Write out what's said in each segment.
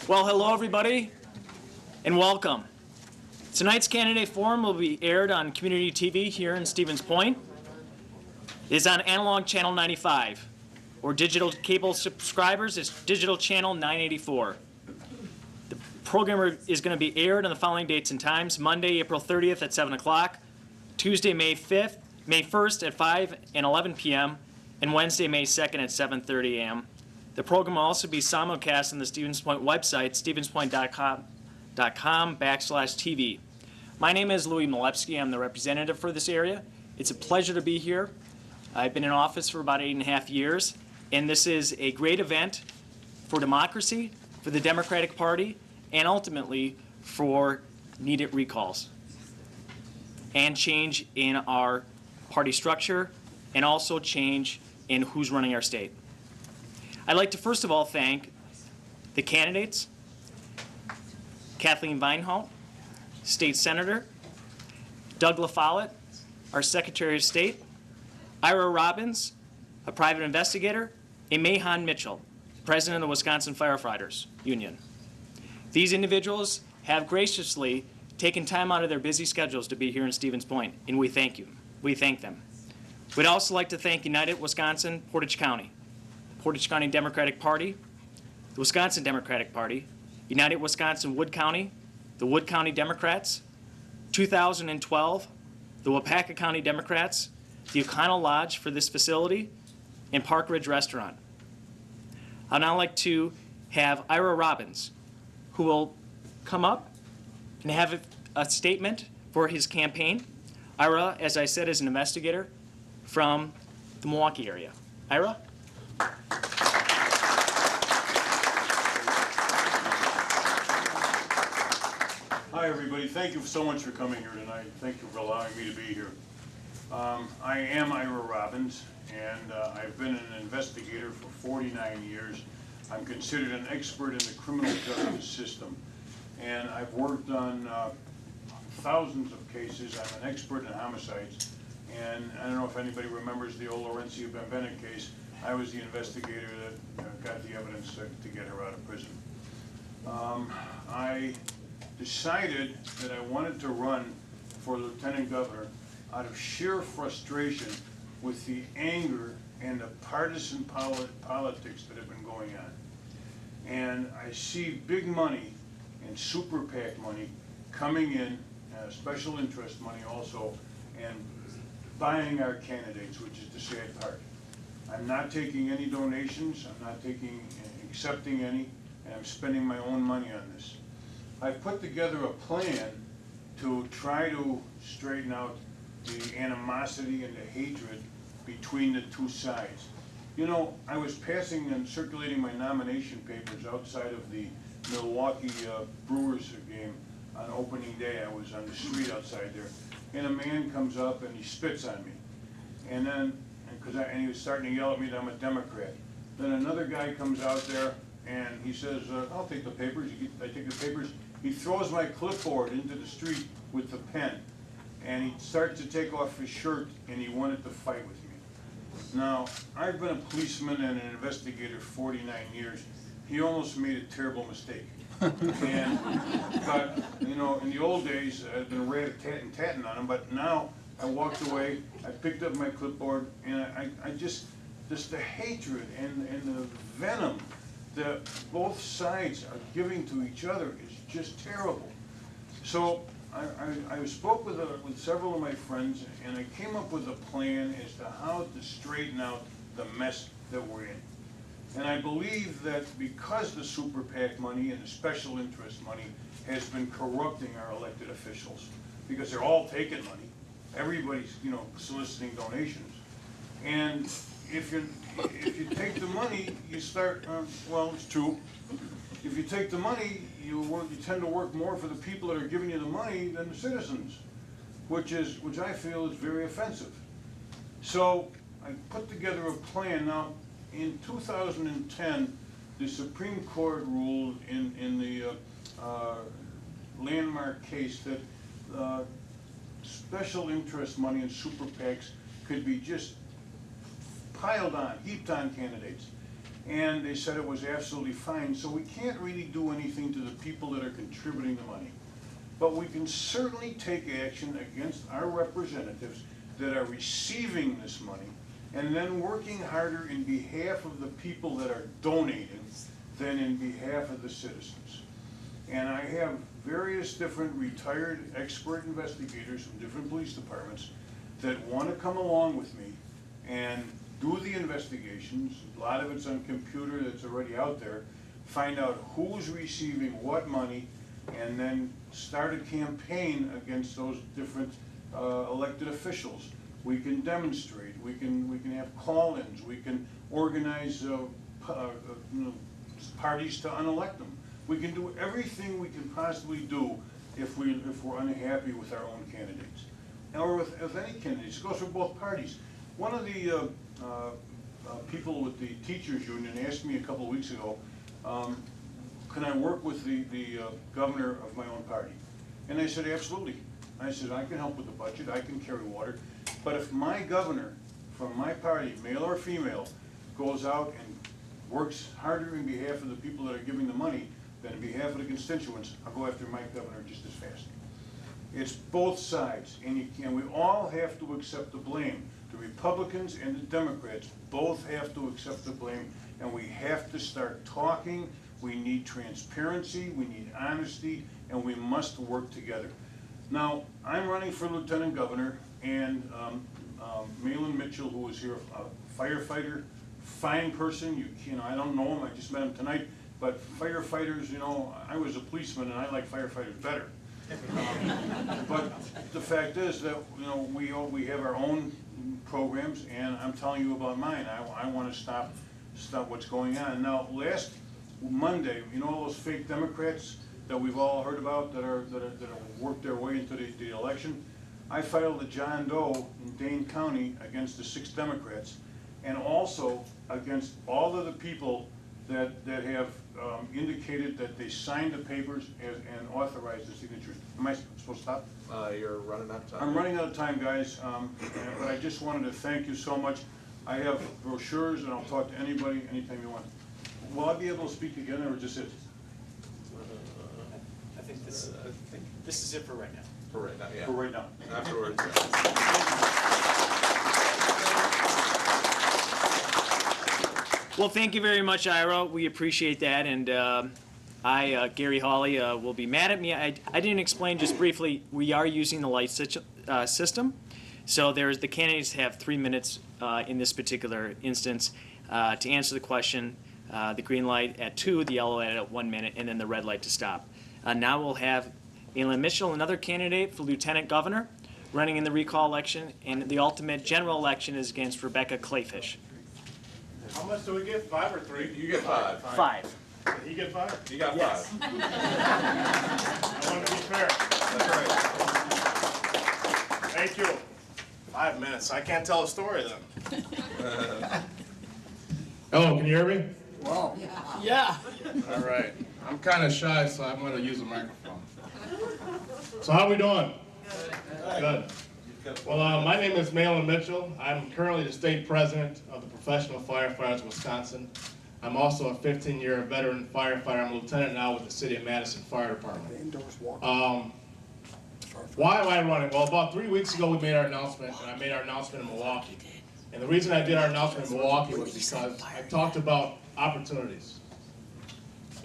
Well, hello everybody, and welcome. Tonight's candidate forum will be aired on community TV here in Stevens Point. It is on analog channel 95, or digital cable subscribers, it's digital channel 984. The program is going to be aired on the following dates and times: Monday, April 30th at 7 o'clock, Tuesday, May 1st at 5 and 11 p.m., and Wednesday, May 2nd at 7:30 a.m. The program will also be simulcast on the Stevens Point website, stevenspoint.com/TV. My name is Louis Malewski. I'm the representative for this area. It's a pleasure to be here. I've been in office for about 8.5 years, and this is a great event for democracy, for the Democratic Party, and ultimately for needed recalls and change in our party structure, and also change in who's running our state. I'd like to first of all thank the candidates: Kathleen Vinehout, State Senator; Doug LaFollette, our Secretary of State; Ira Robbins, a private investigator; and Mahan Mitchell, President of the Wisconsin Firefighters Union. These individuals have graciously taken time out of their busy schedules to be here in Stevens Point, and we thank you. We thank them. We'd also like to thank United Wisconsin Portage County, Portage County Democratic Party, the Wisconsin Democratic Party, United Wisconsin Wood County, the Wood County Democrats, 2012, the Wapaka County Democrats, the O'Connell Lodge for this facility, and Park Ridge Restaurant. I'd now like to have Ira Robbins, who will come up and have a statement for his campaign. Ira, as I said, is an investigator from the Milwaukee area. Ira? Hi, everybody. Thank you so much for coming here tonight. Thank you for allowing me to be here. I am Ira Robbins, and I've been an investigator for 49 years. I'm considered an expert in the criminal justice system, and I've worked on thousands of cases. I'm an expert in homicides, and I don't know if anybody remembers the old Laurencia Bembena case. I was the investigator that got the evidence to get her out of prison. I decided that I wanted to run for lieutenant governor out of sheer frustration with the anger and the partisan politics that have been going on. And I see big money and super PAC money coming in, special interest money also, and buying our candidates, which is the sad part. I'm not taking any donations, I'm not accepting any, and I'm spending my own money on this. I've put together a plan to try to straighten out the animosity and the hatred between the two sides. You know, I was passing and circulating my nomination papers outside of the Milwaukee Brewers game on opening day. I was on the street outside there, and a man comes up and he spits on me. And then, and he was starting to yell at me that I'm a Democrat. Then another guy comes out there and he says, I'll take the papers. I take the papers. He throws my clipboard into the street with the pen, and he starts to take off his shirt, and he wanted to fight with me. Now, I've been a policeman and an investigator for 49 years. He almost made a terrible mistake. But, you know, in the old days, I'd been rat-a-tat-and-tatting on him, but now I walked away, I picked up my clipboard, and I just the hatred and the venom that both sides are giving to each other is just terrible. So I spoke with several of my friends, and I came up with a plan as to how to straighten out the mess that we're in. And I believe that because the super PAC money and the special interest money has been corrupting our elected officials, because they're all taking money, everybody's, you know, soliciting donations, and if you take the money, you start, well, it's true. If you take the money, you tend to work more for the people that are giving you the money than the citizens, which I feel is very offensive. So I put together a plan. Now, in 2010, the Supreme Court ruled in the landmark case that special interest money and super PACs could be just piled on, heaped on candidates. and they said it was absolutely fine. So we can't really do anything to the people that are contributing the money. But we can certainly take action against our representatives that are receiving this money and then working harder in behalf of the people that are donating than in behalf of the citizens. And I have various different retired expert investigators from different police departments that want to come along with me and do the investigations. A lot of it's on computer that's already out there. Find out who's receiving what money, and then start a campaign against those different elected officials. We can demonstrate. We can have call-ins. We can organize parties to unelect them. We can do everything we can possibly do if we're unhappy with our own candidates, or with any candidates. It goes for both parties. One of the people with the teachers union asked me a couple of weeks ago, can I work with the governor of my own party? And I said, absolutely. I said, I can help with the budget, I can carry water, but if my governor from my party, male or female, goes out and works harder in behalf of the people that are giving the money than in behalf of the constituents, I'll go after my governor just as fast. It's both sides, and we all have to accept the blame. The Republicans and the Democrats both have to accept the blame, and we have to start talking. We need transparency, we need honesty, and we must work together. Now, I'm running for lieutenant governor, and Malin Mitchell, who was here, a firefighter, fine person. You know, I don't know him, I just met him tonight, but firefighters, you know, I was a policeman and I like firefighters better. But the fact is that, you know, we have our own programs, and I'm telling you about mine. I want to stop what's going on. Now, last Monday, you know, all those fake Democrats that we've all heard about that have worked their way into the election. I filed a John Doe in Dane County against the 6 Democrats, and also against all of the people that have indicated that they signed the papers and authorized the signatures. Am I supposed to stop? You're running out of time. I'm running out of time, guys, but I just wanted to thank you so much. I have brochures, and I'll talk to anybody anytime you want. Will I be able to speak again, or just it? I think this is it for right now. For right now, yeah. For right now. Afterwards. Well, thank you very much, Ira. We appreciate that, and Gary Hawley, will be mad at me. I didn't explain just briefly, we are using the light system. So the candidates have 3 minutes in this particular instance to answer the question. The green light at 2, the yellow light at 1 minute, and then the red light to stop. Now we'll have Malin Mitchell, another candidate for lieutenant governor, running in the recall election, and the ultimate general election is against Rebecca Clayfish. How much do we get? 5 or 3? You get 5. 5. Did he get 5? You got 5. Yes. I want to be fair. That's right. Thank you. 5 minutes. I can't tell a story then. Hello, can you hear me? Yeah. All right. I'm kind of shy, so I'm going to use a microphone. So how we doing? Good. Well, my name is Malin Mitchell. I'm currently the state president of the Professional Firefighters of Wisconsin. I'm also a 15-year veteran firefighter. I'm a lieutenant now with the City of Madison Fire Department. Why am I running? Well, about 3 weeks ago we made our announcement, and I made our announcement in Milwaukee. And the reason I did our announcement in Milwaukee was because I talked about opportunities.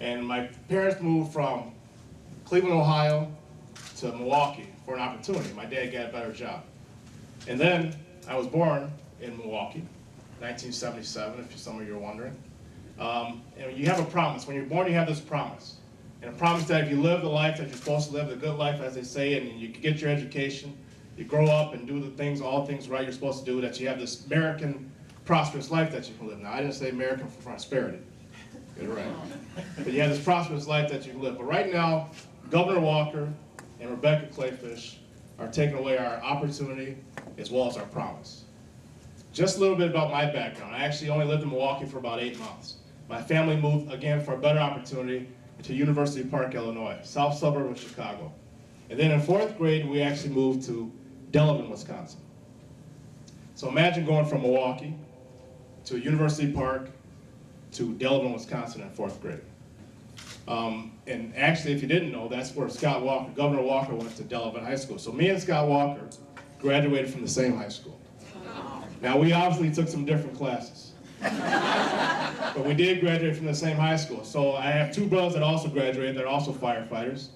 And my parents moved from Cleveland, Ohio to Milwaukee for an opportunity. My dad got a better job. And then I was born in Milwaukee, 1977, if some of you are wondering. And you have a promise. When you're born, you have this promise. And a promise that if you live the life that you're supposed to live, the good life, as they say, and you get your education, you grow up and do the things, all things right you're supposed to do, that you have this American prosperous life that you can live. Now, I didn't say American for prosperity. Get it right. But you have this prosperous life that you can live. But right now, Governor Walker and Rebecca Clayfish are taking away our opportunity as well as our promise. Just a little bit about my background. I actually only lived in Milwaukee for about 8 months. My family moved, again, for a better opportunity to University Park, Illinois, south suburb of Chicago. And then in 4th grade, we actually moved to Delavan, Wisconsin. So imagine going from Milwaukee to University Park to Delavan, Wisconsin in 4th grade. And actually, if you didn't know, that's where Scott Walker, Governor Walker, went to Delavan High School. So me and Scott Walker graduated from the same high school. Now, we obviously took some different classes, but we did graduate from the same high school. So I have two brothers that also graduated, that are also firefighters.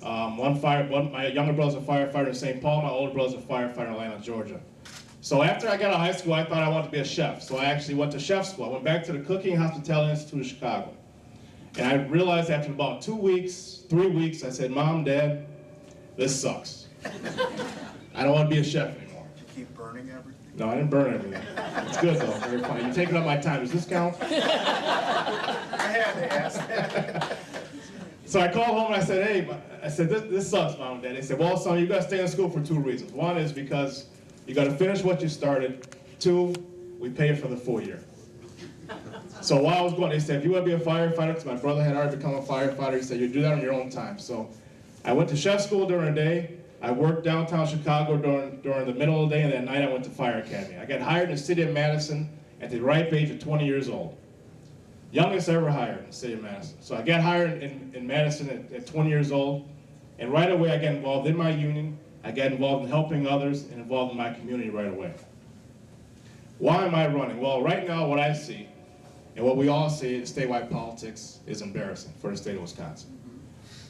My younger brother's a firefighter in St. Paul, my older brother's a firefighter in Atlanta, Georgia. So after I got out of high school, I thought I wanted to be a chef. So I actually went to chef school. I went back to the Cooking and Hospitality Institute of Chicago. And I realized after about 2 weeks, 3 weeks, I said, Mom, Dad, this sucks. I don't want to be a chef anymore. Did you keep burning everything? No, I didn't burn everything. It's good though, very funny. You're taking up my time. Does this count? I had to ask that. So I called home and I said, hey, I said, this sucks, Mom and Dad. They said, well, son, you got to stay in school for 2 reasons. One is because you got to finish what you started. 2, we pay for the full year. So while I was going, they said, if you want to be a firefighter, because my brother had already become a firefighter, he said, you do that on your own time. So I went to chef school during the day. I worked downtown Chicago during the middle of the day, and at night I went to fire academy. I got hired in the city of Madison at the ripe age of 20 years old. Youngest ever hired in the city of Madison. So I got hired in Madison at 20 years old, and right away I got involved in my union. I got involved in helping others and involved in my community right away. Why am I running? Well, right now what I see, and what we all see in statewide politics, is embarrassing for the state of Wisconsin.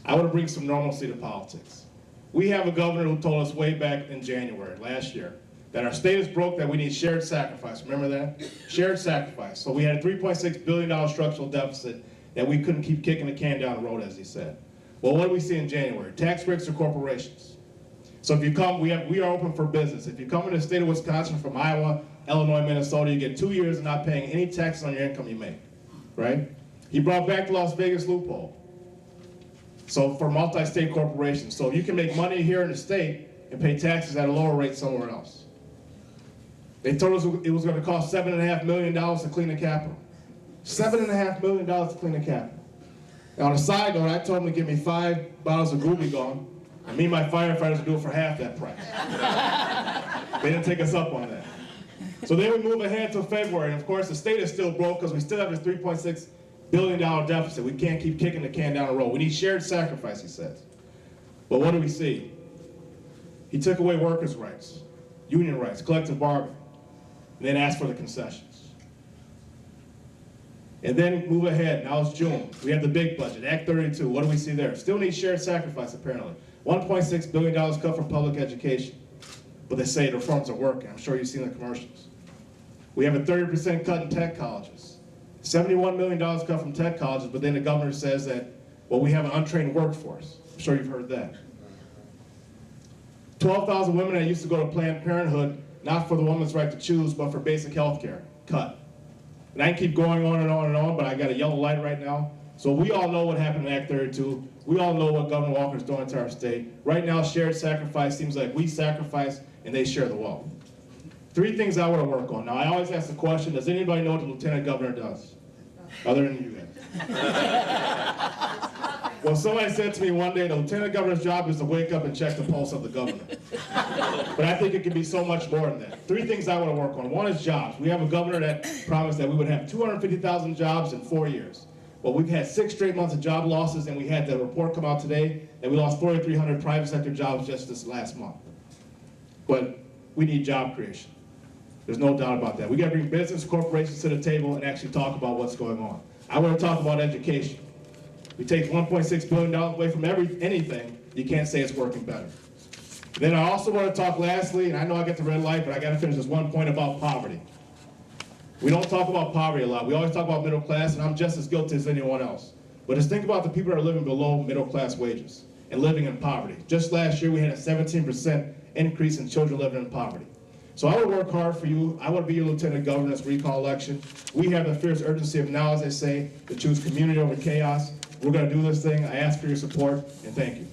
I want to bring some normalcy to politics. We have a governor who told us way back in January, last year, that our state is broke, that we need shared sacrifice. Remember that? Shared sacrifice. So we had a $3.6 billion structural deficit that we couldn't keep kicking the can down the road, as he said. Well, what do we see in January? Tax breaks for corporations. So if you come, we are open for business. If you come in the state of Wisconsin from Iowa, Illinois, Minnesota, you get 2 years of not paying any taxes on your income you make, right? He brought back the Las Vegas loophole. So for multi-state corporations. So you can make money here in the state and pay taxes at a lower rate somewhere else. They told us it was going to cost $7.5 million to clean the Capitol. $7.5 million to clean the Capitol. Now on a side note, I told them to give me 5 bottles of Groovy Gone, and me and my firefighters would do it for half that price. They didn't take us up on that. So then we move ahead to February, and of course the state is still broke because we still have this $3.6 billion deficit. We can't keep kicking the can down the road. We need shared sacrifice, he says. But what do we see? He took away workers' rights, union rights, collective bargaining, and then asked for the concessions. And then move ahead, now it's June. We have the big budget, Act 32. What do we see there? Still need shared sacrifice, apparently. $1.6 billion cut from public education. But they say the reforms are working. I'm sure you've seen the commercials. We have a 30% cut in tech colleges. $71 million cut from tech colleges, but then the governor says that, well, we have an untrained workforce. I'm sure you've heard that. 12,000 women that used to go to Planned Parenthood, not for the woman's right to choose, but for basic health care, cut. And I can keep going on and on and on, but I got a yellow light right now. So we all know what happened in Act 32. We all know what Governor Walker's doing to our state. Right now, shared sacrifice seems like we sacrifice and they share the wealth. 3 things I want to work on. Now, I always ask the question, does anybody know what the lieutenant governor does? Other than you guys. Well, somebody said to me one day, the lieutenant governor's job is to wake up and check the pulse of the governor. But I think it can be so much more than that. 3 things I want to work on. One is jobs. We have a governor that promised that we would have 250,000 jobs in 4 years. Well, we've had 6 straight months of job losses, and we had the report come out today that we lost 4,300 private sector jobs just this last month. But we need job creation. There's no doubt about that. We got to bring business corporations to the table and actually talk about what's going on. I want to talk about education. We take $1.6 billion away from anything, you can't say it's working better. Then I also want to talk lastly, and I know I get the red light, but I got to finish this one point about poverty. We don't talk about poverty a lot. We always talk about middle class, and I'm just as guilty as anyone else. But just think about the people that are living below middle class wages and living in poverty. Just last year, we had a 17% increase in children living in poverty. So I will work hard for you. I want to be your lieutenant governor in this recall election. We have the fierce urgency of now, as they say, to choose community over chaos. We're going to do this thing. I ask for your support, and thank you.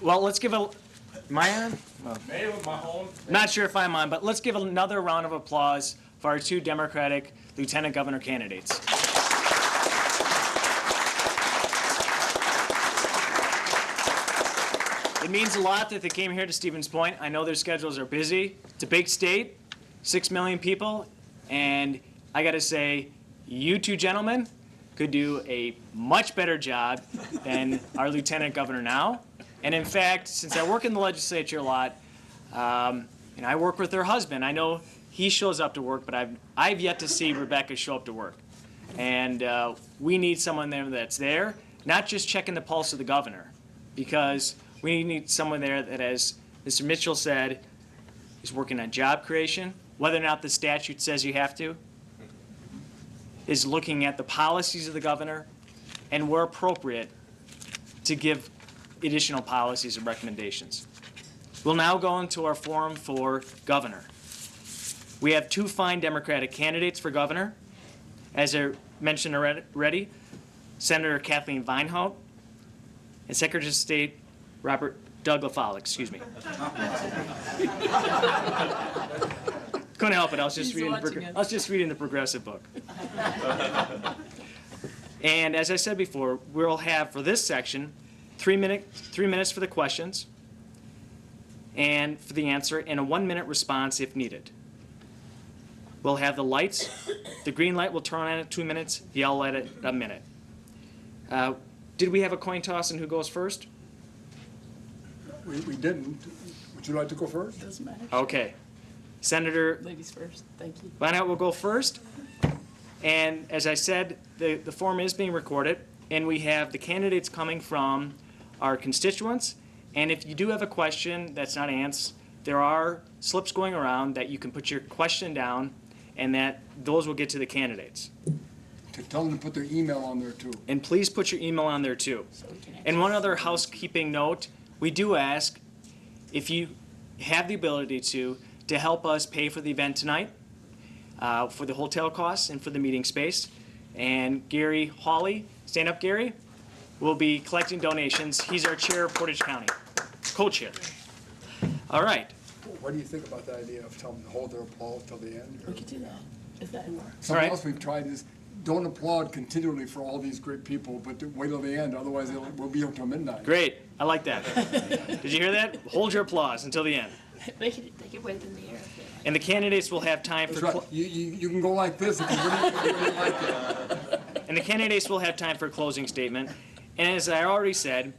Well, let's give a, am I on? Well, Mayor with my home. not sure if I'm on, but let's give another round of applause for our 2 Democratic lieutenant governor candidates. means a lot that they came here to Stevens Point. I know their schedules are busy. It's a big state, 6 million people, and I gotta say, you two gentlemen could do a much better job than our Lieutenant Governor now. And in fact, since I work in the legislature a lot, and I work with her husband, I know he shows up to work, but I've yet to see Rebecca show up to work. And we need someone there that's there, not just checking the pulse of the governor, because we need someone there that, as Mr. Mitchell said, is working on job creation, whether or not the statute says you have to, is looking at the policies of the governor, and where appropriate, to give additional policies and recommendations. We'll now go into our forum for governor. We have 2 fine Democratic candidates for governor. As I mentioned already, Senator Kathleen Vinehout and Secretary of State Doug LaFolle, excuse me. Couldn't help it, I was just reading the Progressive book. And as I said before, we'll have for this section 3 minutes for the questions and for the answer, and a 1-minute response if needed. We'll have the lights. The green light will turn on at 2 minutes, yellow light at a minute. Did we have a coin toss and who goes first? We didn't. Would you like to go first? Doesn't matter. Okay. Senator Ladies first, thank you. Vinehout will go first. And as I said, the forum is being recorded, and we have the candidates coming from our constituents. And if you do have a question that's not answered, there are slips going around that you can put your question down, and that those will get to the candidates. To tell them to put their email on there too. And please put your email on there too. And one other housekeeping note, we do ask if you have the ability to help us pay for the event tonight, for the hotel costs and for the meeting space. And Gary Hawley, stand up Gary, will be collecting donations. He's our chair of Portage County, co-chair. All right. What do you think about the idea of telling them to hold their applause till the end? We could do that. If that works. Something All right. else we've tried is don't applaud continually for all these great people, but wait till the end, otherwise we'll be here till midnight. Great, I like that. Did you hear that? Hold your applause until the end. They could wave in the air. If they like. And the candidates will have time That's for, right. You can go like this if you really like it. and the candidates will have time for a closing statement. And as I already said,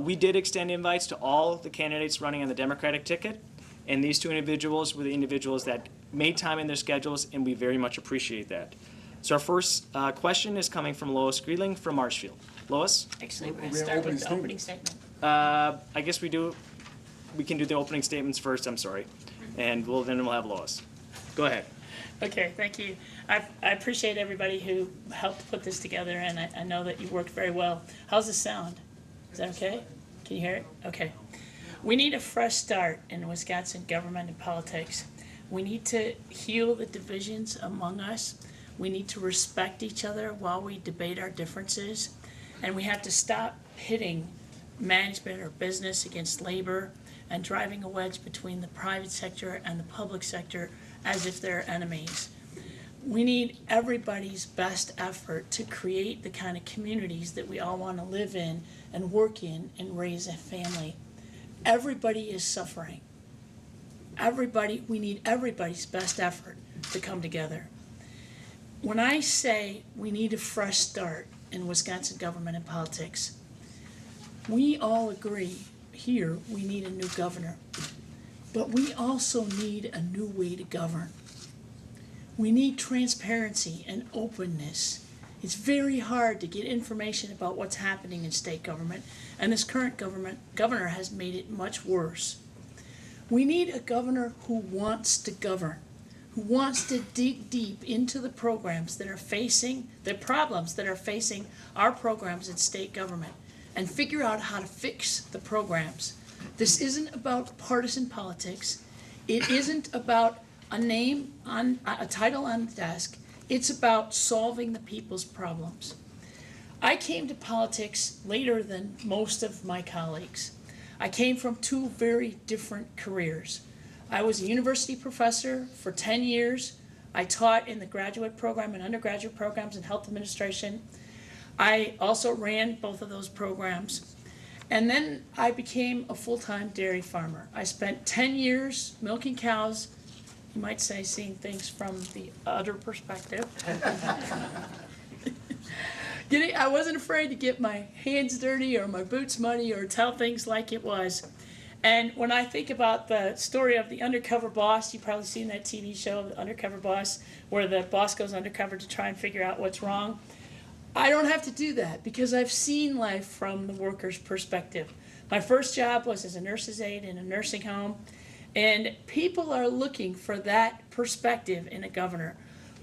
we did extend invites to all the candidates running on the Democratic ticket. And these 2 individuals were the individuals that made time in their schedules, and we very much appreciate that. So our first question is coming from Lois Greeling from Marshfield. Lois? Actually, we're We gonna have start with opening the opening statement. I guess we can do the opening statements first, I'm sorry. And then we'll have Lois. Go ahead. Okay, thank you. I appreciate everybody who helped put this together, and I know that you worked very well. How's the sound? Is that okay? Can you hear it? Okay. We need a fresh start in Wisconsin government and politics. We need to heal the divisions among us. We need to respect each other while we debate our differences. And we have to stop pitting management or business against labor and driving a wedge between the private sector and the public sector as if they're enemies. We need everybody's best effort to create the kind of communities that we all want to live in and work in and raise a family. Everybody is suffering. We need everybody's best effort to come together. When I say we need a fresh start in Wisconsin government and politics, we all agree here we need a new governor, but we also need a new way to govern. We need transparency and openness. It's very hard to get information about what's happening in state government, and this current governor has made it much worse. We need a governor who wants to govern, who wants to dig deep into the problems that are facing our programs in state government and figure out how to fix the programs. This isn't about partisan politics. It isn't about a title on the desk. It's about solving the people's problems. I came to politics later than most of my colleagues. I came from 2 very different careers. I was a university professor for 10 years. I taught in the graduate program and undergraduate programs in health administration. I also ran both of those programs. And then I became a full-time dairy farmer. I spent 10 years milking cows, you might say seeing things from the other perspective. I wasn't afraid to get my hands dirty or my boots muddy or tell things like it was. And when I think about the story of the undercover boss, you've probably seen that TV show, The Undercover Boss, where the boss goes undercover to try and figure out what's wrong. I don't have to do that because I've seen life from the worker's perspective. My first job was as a nurse's aide in a nursing home, and people are looking for that perspective in a governor.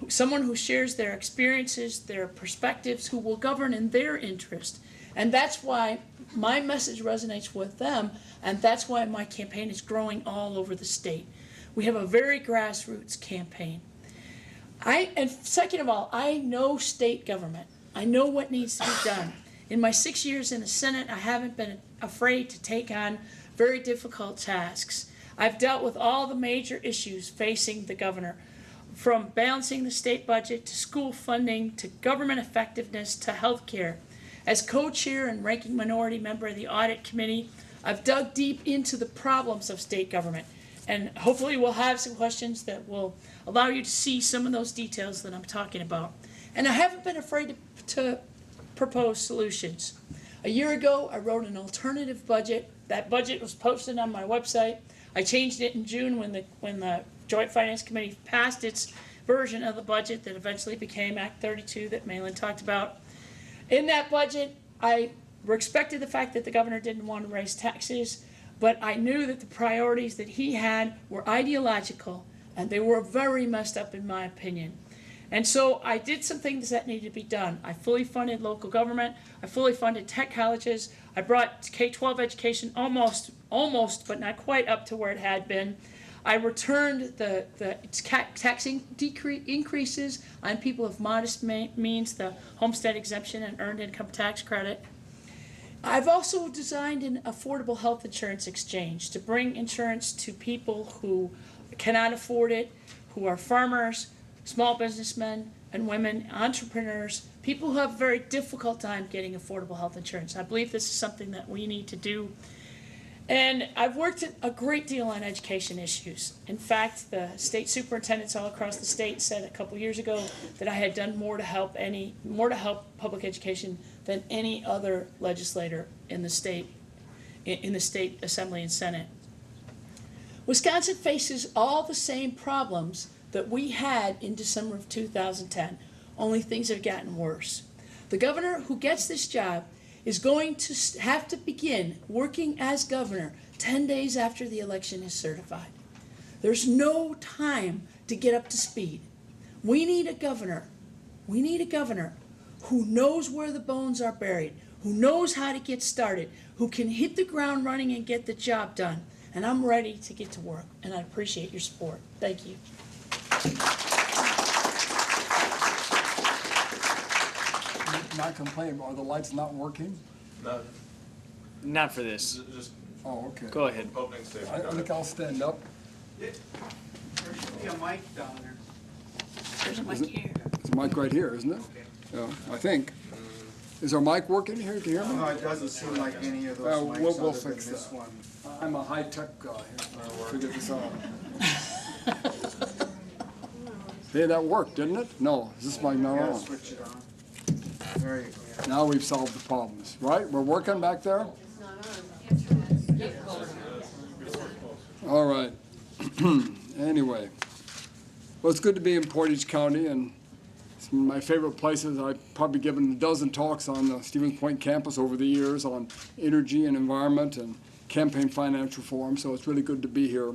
Someone who shares their experiences, their perspectives, who will govern in their interest. And that's why my message resonates with them, and that's why my campaign is growing all over the state. We have a very grassroots campaign. And second of all, I know state government. I know what needs to be done. In my 6 years in the Senate, I haven't been afraid to take on very difficult tasks. I've dealt with all the major issues facing the governor, from balancing the state budget to school funding to government effectiveness to health care. As co-chair and ranking minority member of the audit committee, I've dug deep into the problems of state government, and hopefully we'll have some questions that will allow you to see some of those details that I'm talking about. And I haven't been afraid to propose solutions. A year ago, I wrote an alternative budget. That budget was posted on my website. I changed it in June when the Joint Finance Committee passed its version of the budget that eventually became Act 32 that Malin talked about. In that budget, I respected the fact that the governor didn't want to raise taxes, but I knew that the priorities that he had were ideological, and they were very messed up in my opinion. And so I did some things that needed to be done. I fully funded local government. I fully funded tech colleges. I brought K-12 education almost, but not quite up to where it had been. I returned the taxing increases on people of modest means, the homestead exemption and earned income tax credit. I've also designed an affordable health insurance exchange to bring insurance to people who cannot afford it, who are farmers, small businessmen and women, entrepreneurs, people who have a very difficult time getting affordable health insurance. I believe this is something that we need to do. And I've worked a great deal on education issues. In fact, the state superintendents all across the state said a couple years ago that I had done more to help public education than any other legislator in the state Assembly and Senate. Wisconsin faces all the same problems that we had in December of 2010, only things have gotten worse. The governor who gets this job is going to have to begin working as governor 10 days after the election is certified. There's no time to get up to speed. We need a governor who knows where the bones are buried, who knows how to get started, who can hit the ground running and get the job done. And I'm ready to get to work, and I appreciate your support. Thank you. Not complaining, are the lights not working? No, Not for this. just Oh, okay. Go ahead. opening statement. I think I'll stand up. There should be a mic down there. There's a mic here. It's a mic right here, isn't it? Yeah, I think. Is our mic working here? Do you hear me? No, it doesn't seem like any of those We'll mics other than fix this that. one. I'm a high-tech guy. Figure this out. Hey, that worked, didn't it? No, is this mic not You gotta on? switch it on. There you go. Now we've solved the problems, right? We're working back there? All right. Anyway, well, it's good to be in Portage County, and it's one of my favorite places. I've probably given a dozen talks on the Stevens Point campus over the years on energy and environment and campaign finance reform, so it's really good to be here.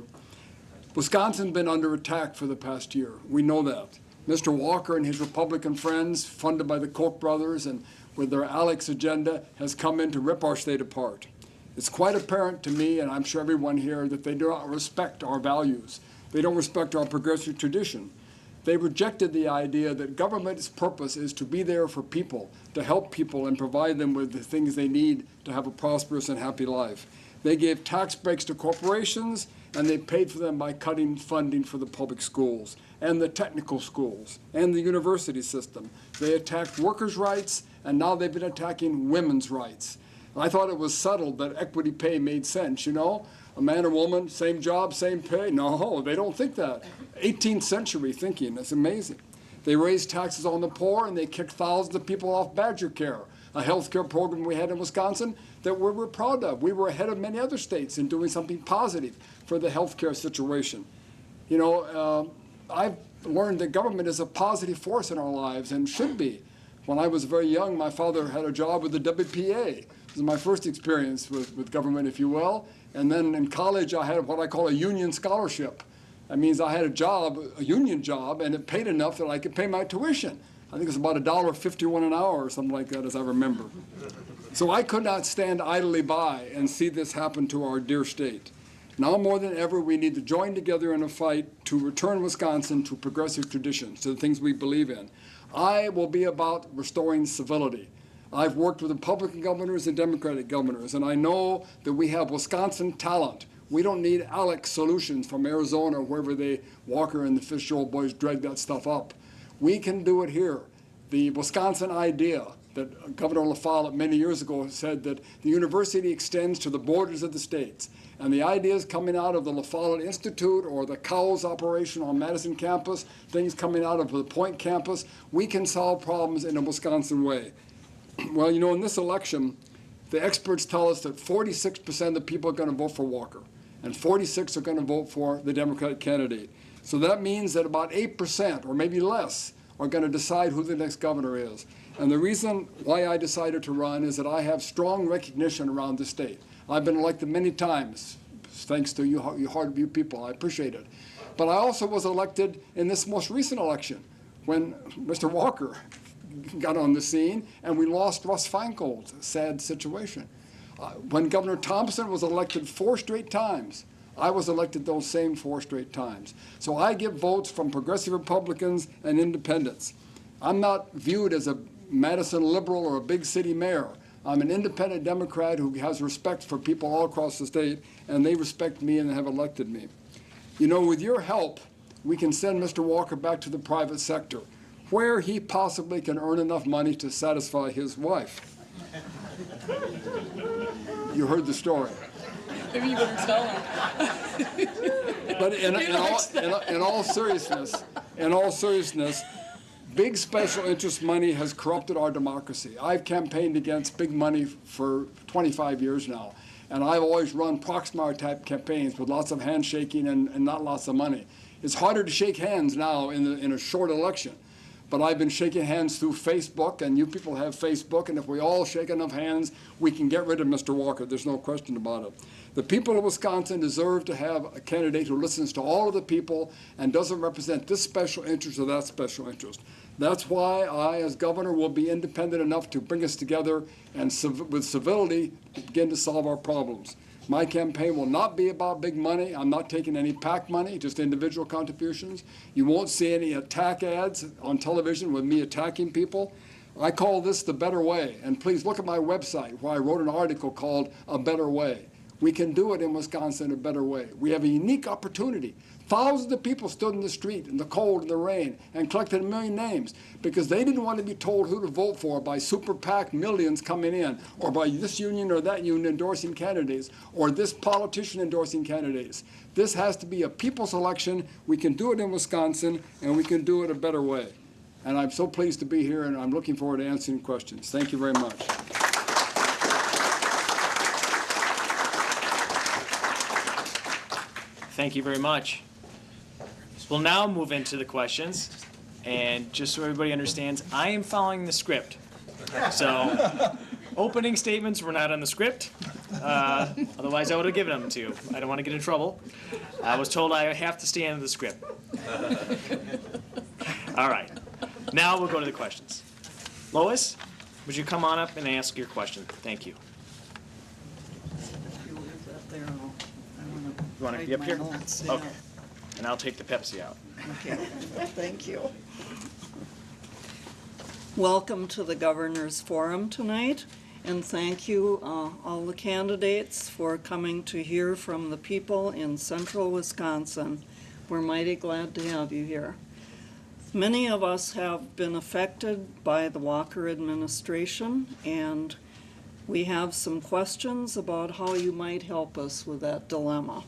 Wisconsin's been under attack for the past year. We know that. Mr. Walker and his Republican friends, funded by the Koch brothers and with their Alex agenda, has come in to rip our state apart. It's quite apparent to me, and I'm sure everyone here, that they do not respect our values. They don't respect our progressive tradition. They rejected the idea that government's purpose is to be there for people, to help people and provide them with the things they need to have a prosperous and happy life. They gave tax breaks to corporations, and they paid for them by cutting funding for the public schools and the technical schools and the university system. They attacked workers' rights, and now they've been attacking women's rights. I thought it was settled that equity pay made sense, you know? A man or woman, same job, same pay. No, they don't think that. 18th century thinking, it's amazing. They raised taxes on the poor and they kicked thousands of people off Badger Care, a health care program we had in Wisconsin that we were proud of. We were ahead of many other states in doing something positive for the health care situation. You know, I've learned that government is a positive force in our lives and should be. When I was very young, my father had a job with the WPA. This was my first experience with government, if you will. And then in college, I had what I call a union scholarship. That means I had a job, a union job, and it paid enough that I could pay my tuition. I think it's about $1.51 an hour or something like that, as I remember. So I could not stand idly by and see this happen to our dear state. Now more than ever, we need to join together in a fight to return Wisconsin to progressive traditions, to the things we believe in. I will be about restoring civility. I've worked with Republican governors and Democratic governors, and I know that we have Wisconsin talent. We don't need Alex solutions from Arizona, wherever Walker and the Fitzgerald boys drag that stuff up. We can do it here. The Wisconsin idea that Governor LaFollette many years ago said that the university extends to the borders of the states. And the ideas coming out of the LaFollette Institute or the Cowles operation on Madison campus, things coming out of the Point campus, we can solve problems in a Wisconsin way. Well, you know, in this election, the experts tell us that 46% of the people are going to vote for Walker, and 46% are going to vote for the Democratic candidate. So that means that about 8%, or maybe less, are going to decide who the next governor is. And the reason why I decided to run is that I have strong recognition around the state. I've been elected many times, thanks to you hard-of-you people. I appreciate it. But I also was elected in this most recent election when Mr. Walker got on the scene and we lost Russ Feingold, a sad situation. When Governor Thompson was elected 4 straight times, I was elected those same 4 straight times. So I get votes from progressive Republicans and independents. I'm not viewed as a Madison liberal or a big city mayor. I'm an independent Democrat who has respect for people all across the state, and they respect me and have elected me. You know, with your help, we can send Mr. Walker back to the private sector, where he possibly can earn enough money to satisfy his wife. You heard the story. Maybe you better tell him. But in all seriousness, big special interest money has corrupted our democracy. I've campaigned against big money for 25 years now, and I've always run Proxmire-type campaigns with lots of handshaking and not lots of money. It's harder to shake hands now in a short election, but I've been shaking hands through Facebook, and you people have Facebook, and if we all shake enough hands, we can get rid of Mr. Walker. There's no question about it. The people of Wisconsin deserve to have a candidate who listens to all of the people and doesn't represent this special interest or that special interest. That's why I, as governor, will be independent enough to bring us together and with civility begin to solve our problems. My campaign will not be about big money. I'm not taking any PAC money, just individual contributions. You won't see any attack ads on television with me attacking people. I call this the better way. And please look at my website where I wrote an article called A Better Way. We can do it in Wisconsin a better way. We have a unique opportunity. Thousands of people stood in the street in the cold and the rain and collected 1 million names because they didn't want to be told who to vote for by super PAC millions coming in, or by this union or that union endorsing candidates, or this politician endorsing candidates. This has to be a people's election. We can do it in Wisconsin, and we can do it a better way. And I'm so pleased to be here, and I'm looking forward to answering questions. Thank you very much. Thank you very much. We'll now move into the questions. And just so everybody understands, I am following the script. So opening statements were not on the script. Otherwise, I would have given them to you. I don't want to get in trouble. I was told I have to stay under the script. All right. Now we'll go to the questions. Lois, would you come on up and ask your question? Thank you. You want to be up here? Okay. And I'll take the Pepsi out. Okay, thank you. Welcome to the Governor's Forum tonight, and thank you, all the candidates, for coming to hear from the people in central Wisconsin. We're mighty glad to have you here. Many of us have been affected by the Walker administration, and we have some questions about how you might help us with that dilemma.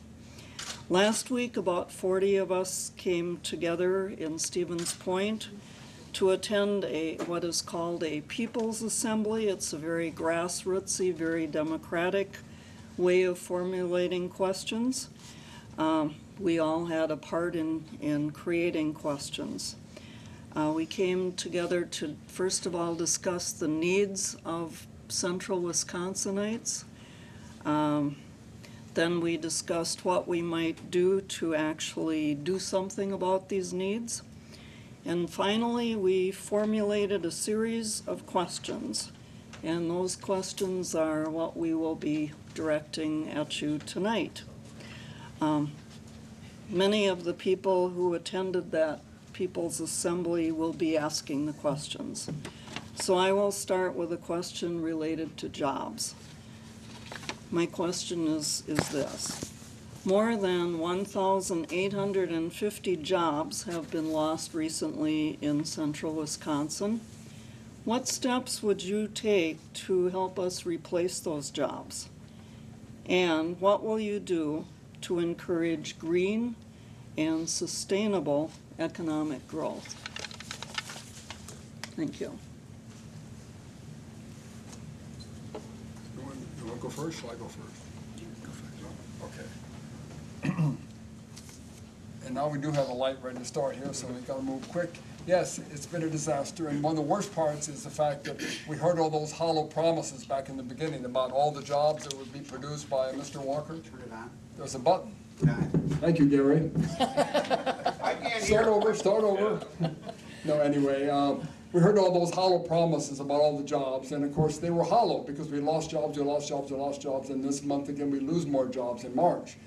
Last week, about 40 of us came together in Stevens Point to attend what is called a People's Assembly. It's a very grassrootsy, very democratic way of formulating questions. We all had a part in creating questions. We came together to, first of all, discuss the needs of central Wisconsinites. Then we discussed what we might do to actually do something about these needs. And finally, we formulated a series of questions. And those questions are what we will be directing at you tonight. Many of the people who attended that People's Assembly will be asking the questions. So I will start with a question related to jobs. My question is this. More than 1,850 jobs have been lost recently in central Wisconsin. What steps would you take to help us replace those jobs? And what will you do to encourage green and sustainable economic growth? Thank you. You want to go first? Shall I go first? Okay. And now we do have a light ready to start here, so we've got to move quick. Yes, it's been a disaster, and one of the worst parts is the fact that we heard all those hollow promises back in the beginning about all the jobs that would be produced by Mr. Walker. Turn it on. There's a button. Got it. Thank you, Gary. I can't hear. Start over. No, anyway, we heard all those hollow promises about all the jobs, and of course they were hollow because we lost jobs, and this month again we lose more jobs in March.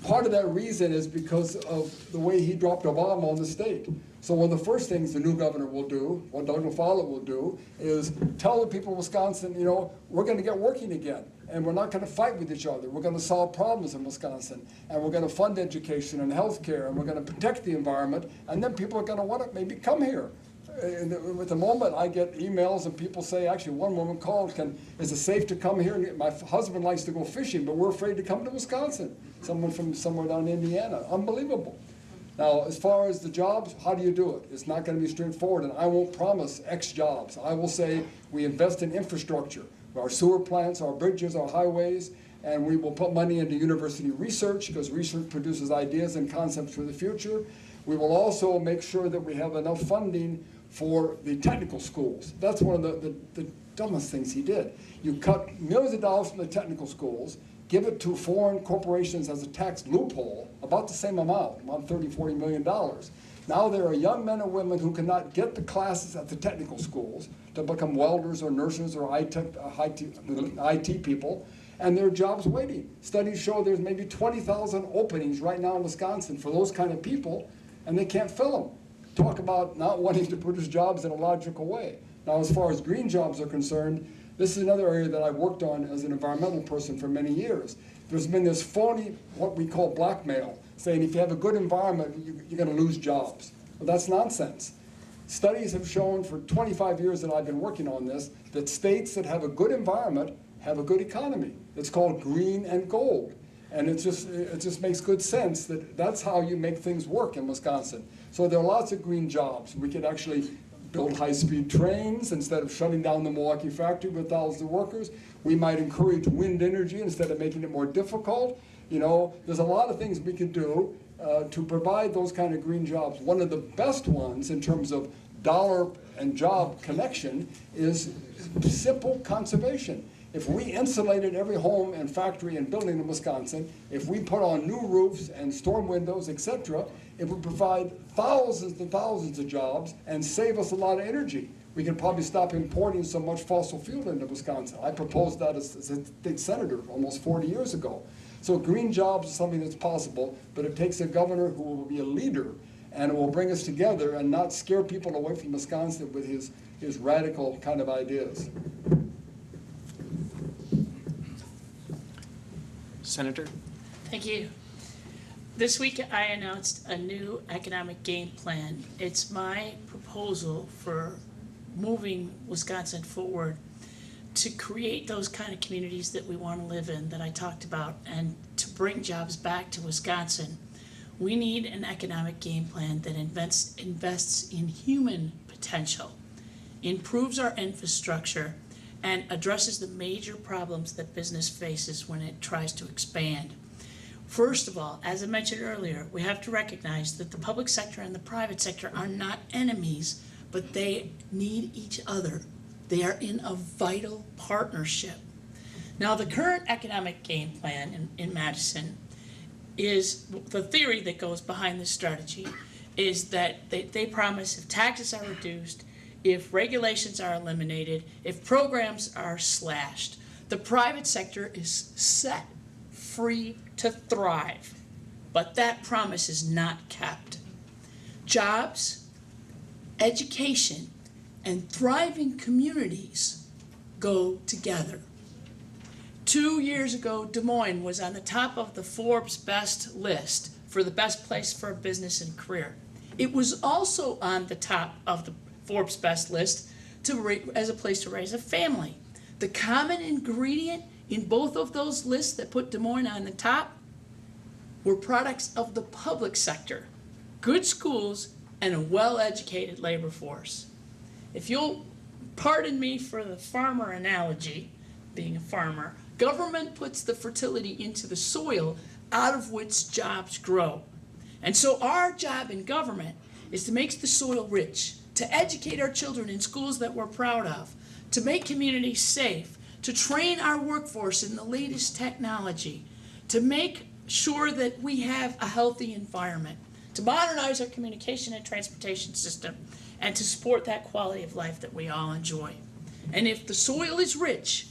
Part of that reason is because of the way he dropped a bomb on the state. So one of the first things the new governor will do, what Doug Follett will do, is tell the people of Wisconsin, you know, we're going to get working again, and we're not going to fight with each other. We're going to solve problems in Wisconsin, and we're going to fund education and health care, and we're going to protect the environment, and then people are going to want to maybe come here. At the moment, I get emails and people say, actually, one woman called, is it safe to come here? My husband likes to go fishing, but we're afraid to come to Wisconsin. Someone from somewhere down in Indiana. Unbelievable. Now, as far as the jobs, how do you do it? It's not going to be straightforward, and I won't promise X jobs. I will say we invest in infrastructure, our sewer plants, our bridges, our highways, and we will put money into university research because research produces ideas and concepts for the future. We will also make sure that we have enough funding for the technical schools. That's one of the dumbest things he did. You cut millions of dollars from the technical schools, give it to foreign corporations as a tax loophole, about the same amount, about $30–40 million. Now there are young men and women who cannot get the classes at the technical schools to become welders or nurses or IT people, and there are jobs waiting. Studies show there's maybe 20,000 openings right now in Wisconsin for those kind of people, and they can't fill them. Talk about not wanting to produce jobs in a logical way. Now, as far as green jobs are concerned, this is another area that I've worked on as an environmental person for many years. There's been this phony, what we call blackmail, saying if you have a good environment, you're going to lose jobs. Well, that's nonsense. Studies have shown for 25 years that I've been working on this, that states that have a good environment have a good economy. It's called green and gold. And it just makes good sense that that's how you make things work in Wisconsin. So there are lots of green jobs. We could actually build high-speed trains instead of shutting down the Milwaukee factory with thousands of workers. We might encourage wind energy instead of making it more difficult. You know, there's a lot of things we could do to provide those kind of green jobs. One of the best ones in terms of dollar and job connection is simple conservation. If we insulated every home and factory and building in Wisconsin, if we put on new roofs and storm windows, etc., it would provide thousands and thousands of jobs and save us a lot of energy. We could probably stop importing so much fossil fuel into Wisconsin. I proposed that as a state senator almost 40 years ago. So green jobs is something that's possible, but it takes a governor who will be a leader and it will bring us together and not scare people away from Wisconsin with his radical kind of ideas. Senator? Thank you. This week I announced a new economic game plan. It's my proposal for moving Wisconsin forward to create those kind of communities that we want to live in, that I talked about, and to bring jobs back to Wisconsin, we need an economic game plan that invests in human potential, improves our infrastructure, and addresses the major problems that business faces when it tries to expand. First of all, as I mentioned earlier, we have to recognize that the public sector and the private sector are not enemies, but they need each other. They are in a vital partnership. Now, the current economic game plan in Madison is, the theory that goes behind this strategy is that they promise if taxes are reduced, if regulations are eliminated, if programs are slashed, the private sector is set free to thrive. But that promise is not kept. Jobs, education, and thriving communities go together. 2 years ago, Des Moines was on the top of the Forbes best list for the best place for a business and career. It was also on the top of the Forbes best list as a place to raise a family. The common ingredient in both of those lists that put Des Moines on the top were products of the public sector, good schools, and a well-educated labor force. If you'll pardon me for the farmer analogy, being a farmer, government puts the fertility into the soil out of which jobs grow. And so our job in government is to make the soil rich, to educate our children in schools that we're proud of, to make communities safe, to train our workforce in the latest technology, to make sure that we have a healthy environment, to modernize our communication and transportation system, and to support that quality of life that we all enjoy. And if the soil is rich,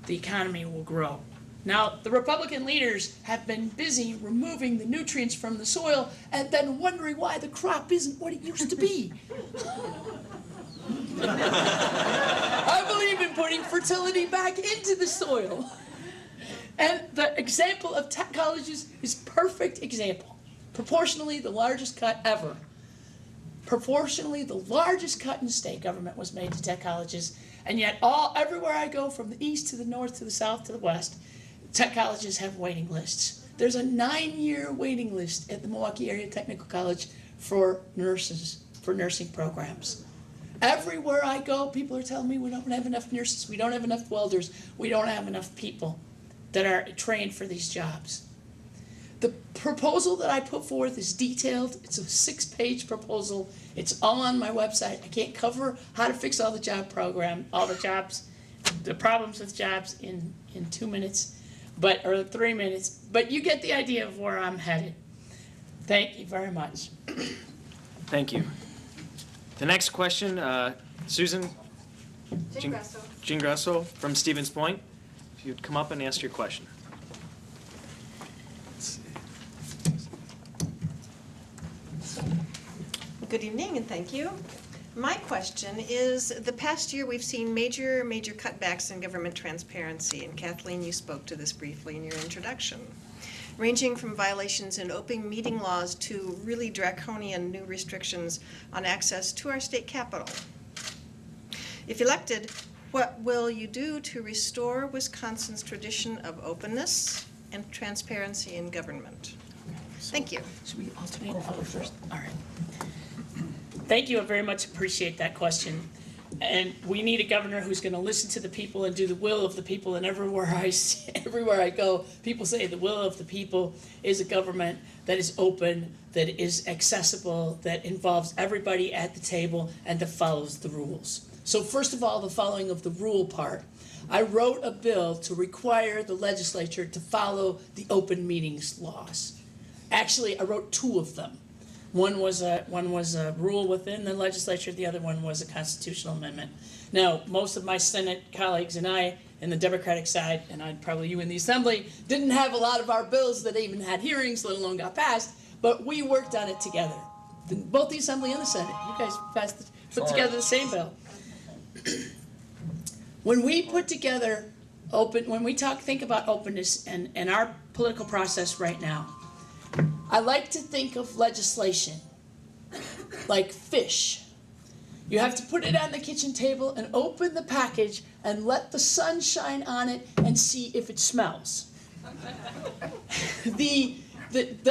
the economy will grow. Now, the Republican leaders have been busy removing the nutrients from the soil and then wondering why the crop isn't what it used to be. I believe in putting fertility back into the soil. And the example of tech colleges is perfect example. Proportionally the largest cut ever. Proportionally the largest cut in state government was made to tech colleges, and yet everywhere I go, from the east to the north to the south to the west, tech colleges have waiting lists. There's a 9-year waiting list at the Milwaukee Area Technical College for nurses, for nursing programs. Everywhere I go, people are telling me we don't have enough nurses, we don't have enough welders, we don't have enough people that are trained for these jobs. The proposal that I put forth is detailed. It's a 6-page proposal. It's all on my website. I can't cover how to fix all the problems with jobs in 2 minutes, or 3 minutes, but you get the idea of where I'm headed. Thank you very much. Thank you. The next question, Susan Gingrasso from Stevens Point. If you'd come up and ask your question. Good evening and thank you. My question is, the past year we've seen major cutbacks in government transparency, and Kathleen, you spoke to this briefly in your introduction, ranging from violations in open meeting laws to really draconian new restrictions on access to our state capitol. If elected, what will you do to restore Wisconsin's tradition of openness and transparency in government? Thank you. Should we alternate first? All right. Thank you. I very much appreciate that question. And we need a governor who's going to listen to the people and do the will of the people. And everywhere I go, people say the will of the people is a government that is open, that is accessible, that involves everybody at the table, and that follows the rules. So first of all, the following of the rule part. I wrote a bill to require the legislature to follow the open meetings laws. Actually, I wrote 2 of them. One was a rule within the legislature. The other one was a constitutional amendment. Now, most of my Senate colleagues and I, in the Democratic side, and probably you in the Assembly, didn't have a lot of our bills that even had hearings, let alone got passed. But we worked on it together. Both the Assembly and the Senate. You guys put together the same bill. When we put together think about openness and our political process right now, I like to think of legislation like fish. You have to put it on the kitchen table and open the package and let the sun shine on it and see if it smells. The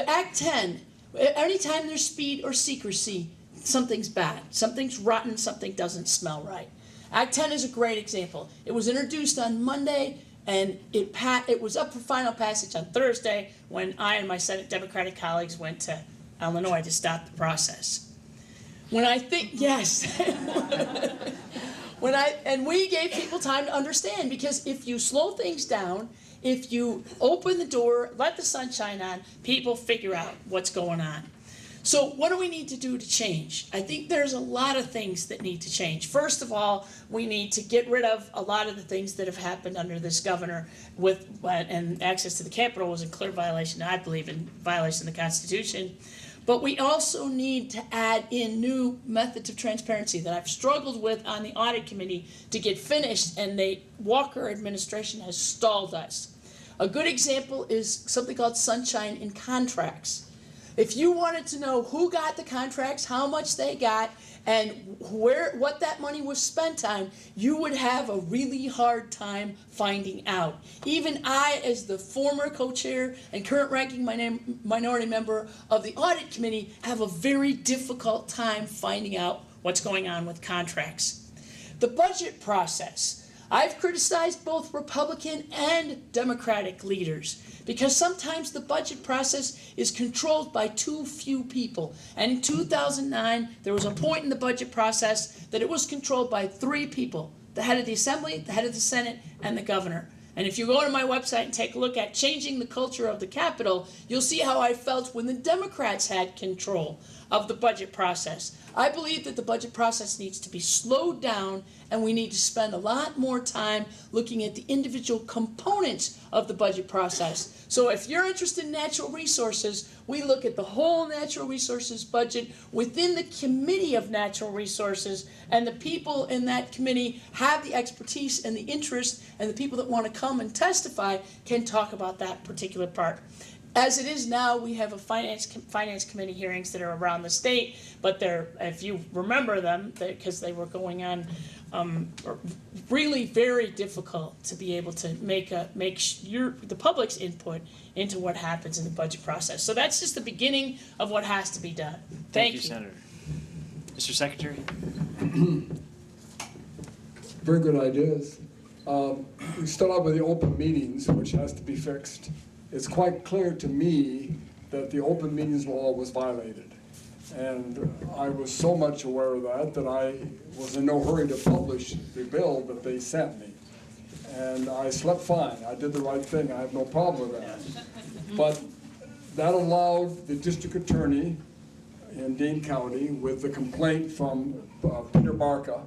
Act 10, anytime there's speed or secrecy, something's bad. Something's rotten, something doesn't smell right. Act 10 is a great example. It was introduced on Monday, and it was up for final passage on Thursday when I and my Senate Democratic colleagues went to Illinois to stop the process. When I think, yes, and we gave people time to understand, because if you slow things down, if you open the door, let the sun shine on, people figure out what's going on. So what do we need to do to change? I think there's a lot of things that need to change. First of all, we need to get rid of a lot of the things that have happened under this governor and access to the Capitol was in clear violation, I believe, in violation of the Constitution. But we also need to add in new methods of transparency that I've struggled with on the audit committee to get finished, and the Walker administration has stalled us. A good example is something called sunshine in contracts. If you wanted to know who got the contracts, how much they got, and what that money was spent on, you would have a really hard time finding out. Even I, as the former co-chair and current ranking minority member of the audit committee, have a very difficult time finding out what's going on with contracts. The budget process. I've criticized both Republican and Democratic leaders because sometimes the budget process is controlled by too few people. And in 2009, there was a point in the budget process that it was controlled by 3 people: the head of the Assembly, the head of the Senate, and the governor. And if you go to my website and take a look at changing the culture of the Capitol, you'll see how I felt when the Democrats had control of the budget process. I believe that the budget process needs to be slowed down, and we need to spend a lot more time looking at the individual components of the budget process. So if you're interested in natural resources, we look at the whole natural resources budget within the Committee of Natural Resources, and the people in that committee have the expertise and the interest, and the people that want to come and testify can talk about that particular part. As it is now, we have a finance committee hearings that are around the state, but they're, if you remember them, because they were going on, really very difficult to be able to make the public's input into what happens in the budget process. So that's just the beginning of what has to be done. Thank you, Senator. Mr. Secretary. Very good ideas. We start out with the open meetings, which has to be fixed. It's quite clear to me that the open meetings law was violated. And I was so much aware of that I was in no hurry to publish the bill that they sent me. And I slept fine. I did the right thing. I have no problem with that. But that allowed the district attorney in Dane County, with the complaint from Peter Barca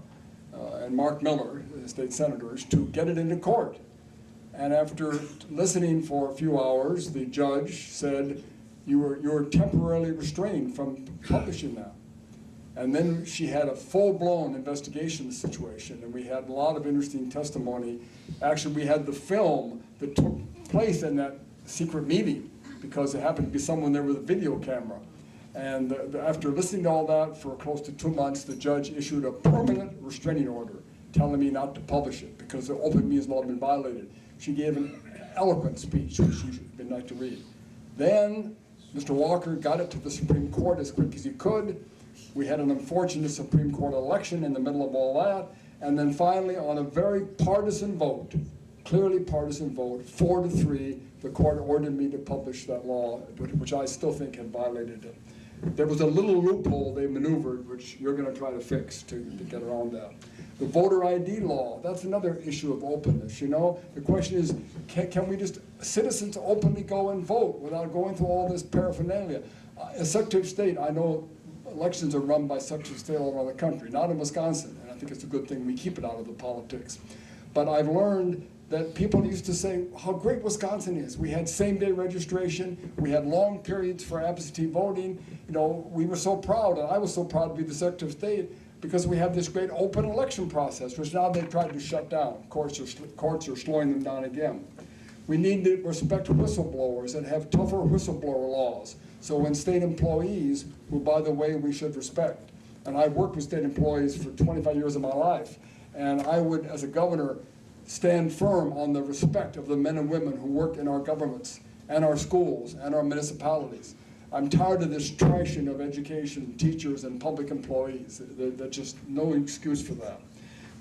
and Mark Miller, the state senators, to get it into court. And after listening for a few hours, the judge said, you were temporarily restrained from publishing that. And then she had a full-blown investigation situation, and we had a lot of interesting testimony. Actually, we had the film that took place in that secret meeting, because it happened to be someone there with a video camera. And after listening to all that for close to 2 months, the judge issued a permanent restraining order telling me not to publish it because the open meetings law had been violated. She gave an eloquent speech, which you'd been like to read. Then Mr. Walker got it to the Supreme Court as quick as he could. We had an unfortunate Supreme Court election in the middle of all that. And then finally, on a very partisan vote, clearly partisan vote, 4-3, the court ordered me to publish that law, which I still think had violated it. There was a little loophole they maneuvered, which you're going to try to fix to get around that. The voter ID law, that's another issue of openness, you know? The question is, can we just, citizens openly go and vote without going through all this paraphernalia? As Secretary of State, I know elections are run by Secretary of State all around the country, not in Wisconsin, and I think it's a good thing we keep it out of the politics. But I've learned that people used to say how great Wisconsin is. We had same-day registration, we had long periods for absentee voting. You know, we were so proud, and I was so proud to be the Secretary of State, because we have this great open election process, which now they've tried to shut down. Courts are slowing them down again. We need to respect whistleblowers and have tougher whistleblower laws. So when state employees, who by the way we should respect, And I've worked with state employees for 25 years of my life. And I would, as a governor, stand firm on the respect of the men and women who work in our governments and our schools and our municipalities. I'm tired of this trashing of education, teachers, and public employees. There's just no excuse for that.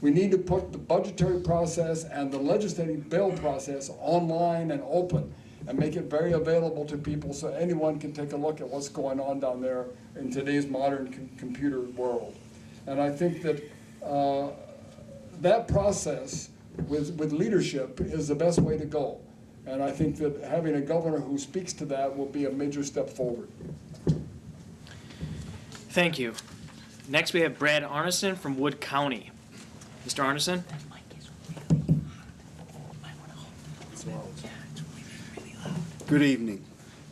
We need to put the budgetary process and the legislative bill process online and open and make it very available to people so anyone can take a look at what's going on down there in today's modern computer world. And I think that that process with leadership is the best way to go. And I think that having a governor who speaks to that will be a major step forward. Thank you. Next, we have Brad Arneson from Wood County. Mr. Arneson? Good evening.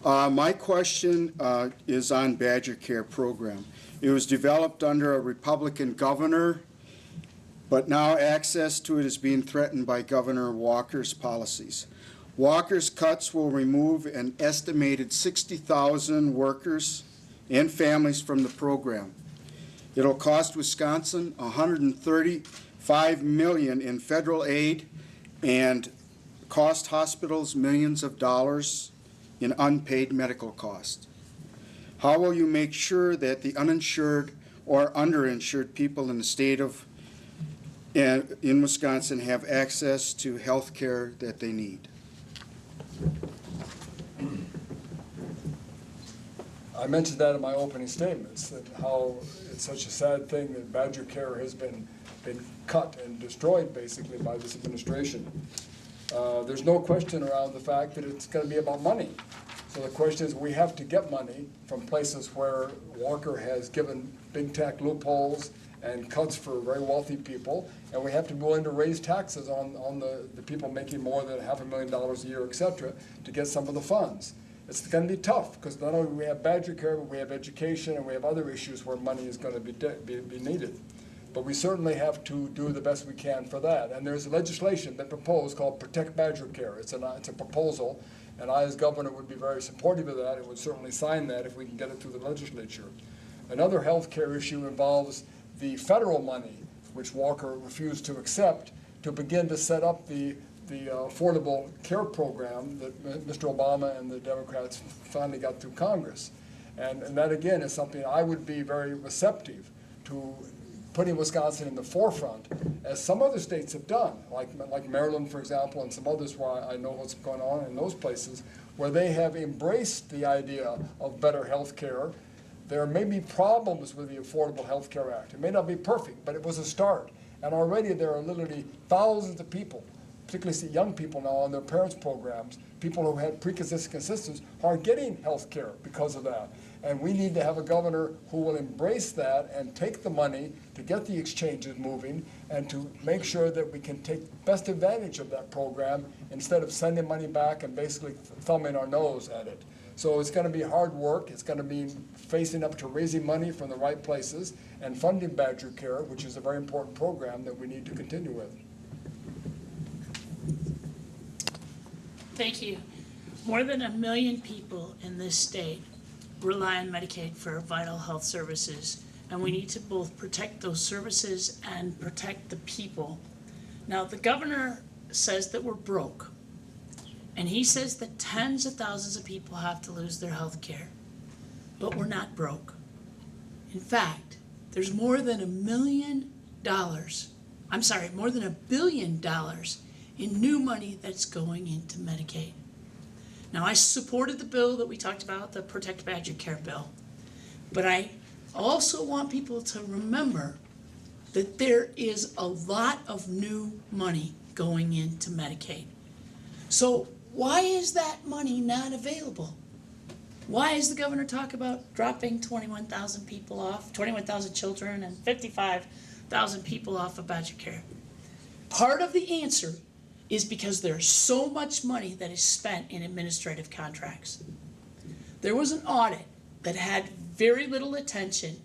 My question is on Badger Care program. It was developed under a Republican governor, but now access to it is being threatened by Governor Walker's policies. Walker's cuts will remove an estimated 60,000 workers and families from the program. It'll cost Wisconsin $135 million in federal aid and cost hospitals millions of dollars in unpaid medical costs. How will you make sure that the uninsured or underinsured people in the state of in Wisconsin have access to health care that they need? I mentioned that in my opening statements, that how it's such a sad thing that Badger Care has been cut and destroyed basically by this administration. There's no question around the fact that it's going to be about money. So the question is, we have to get money from places where Walker has given big tech loopholes and cuts for very wealthy people, and we have to be willing to raise taxes on the people making more than $500,000 a year, et cetera, to get some of the funds. It's going to be tough, because not only do we have Badger Care, but we have education, and we have other issues where money is going to be needed. But we certainly have to do the best we can for that. And there's legislation been proposed called Protect Badger Care. It's a proposal, and I, as governor, would be very supportive of that and would certainly sign that if we can get it through the legislature. Another health care issue involves the federal money, which Walker refused to accept, to begin to set up the Affordable Care Program that Mr. Obama and the Democrats finally got through Congress. And that, again, is something I would be very receptive to putting Wisconsin in the forefront, as some other states have done, like Maryland, for example, and some others where I know what's going on in those places, where they have embraced the idea of better health care. There may be problems with the Affordable Health Care Act. It may not be perfect, but it was a start. And already there are literally thousands of people, particularly young people now on their parents' programs, people who had pre-existing assistance are getting health care because of that. And we need to have a governor who will embrace that and take the money to get the exchanges moving and to make sure that we can take best advantage of that program instead of sending money back and basically thumbing our nose at it. So it's going to be hard work. It's going to be facing up to raising money from the right places and funding Badger Care, which is a very important program that we need to continue with. Thank you. More than 1 million people in this state rely on Medicaid for vital health services, and we need to both protect those services and protect the people. Now, the governor says that we're broke, and he says that tens of thousands of people have to lose their health care, but we're not broke. In fact, there's more than $1 billion in new money that's going into Medicaid. Now, I supported the bill that we talked about, the Protect Badger Care bill, but I also want people to remember that there is a lot of new money going into Medicaid. So why is that money not available? Why is the governor talk about dropping 21,000 people off, 21,000 children and 55,000 people off of Badger Care? Part of the answer is because there's so much money that is spent in administrative contracts. There was an audit that had very little attention.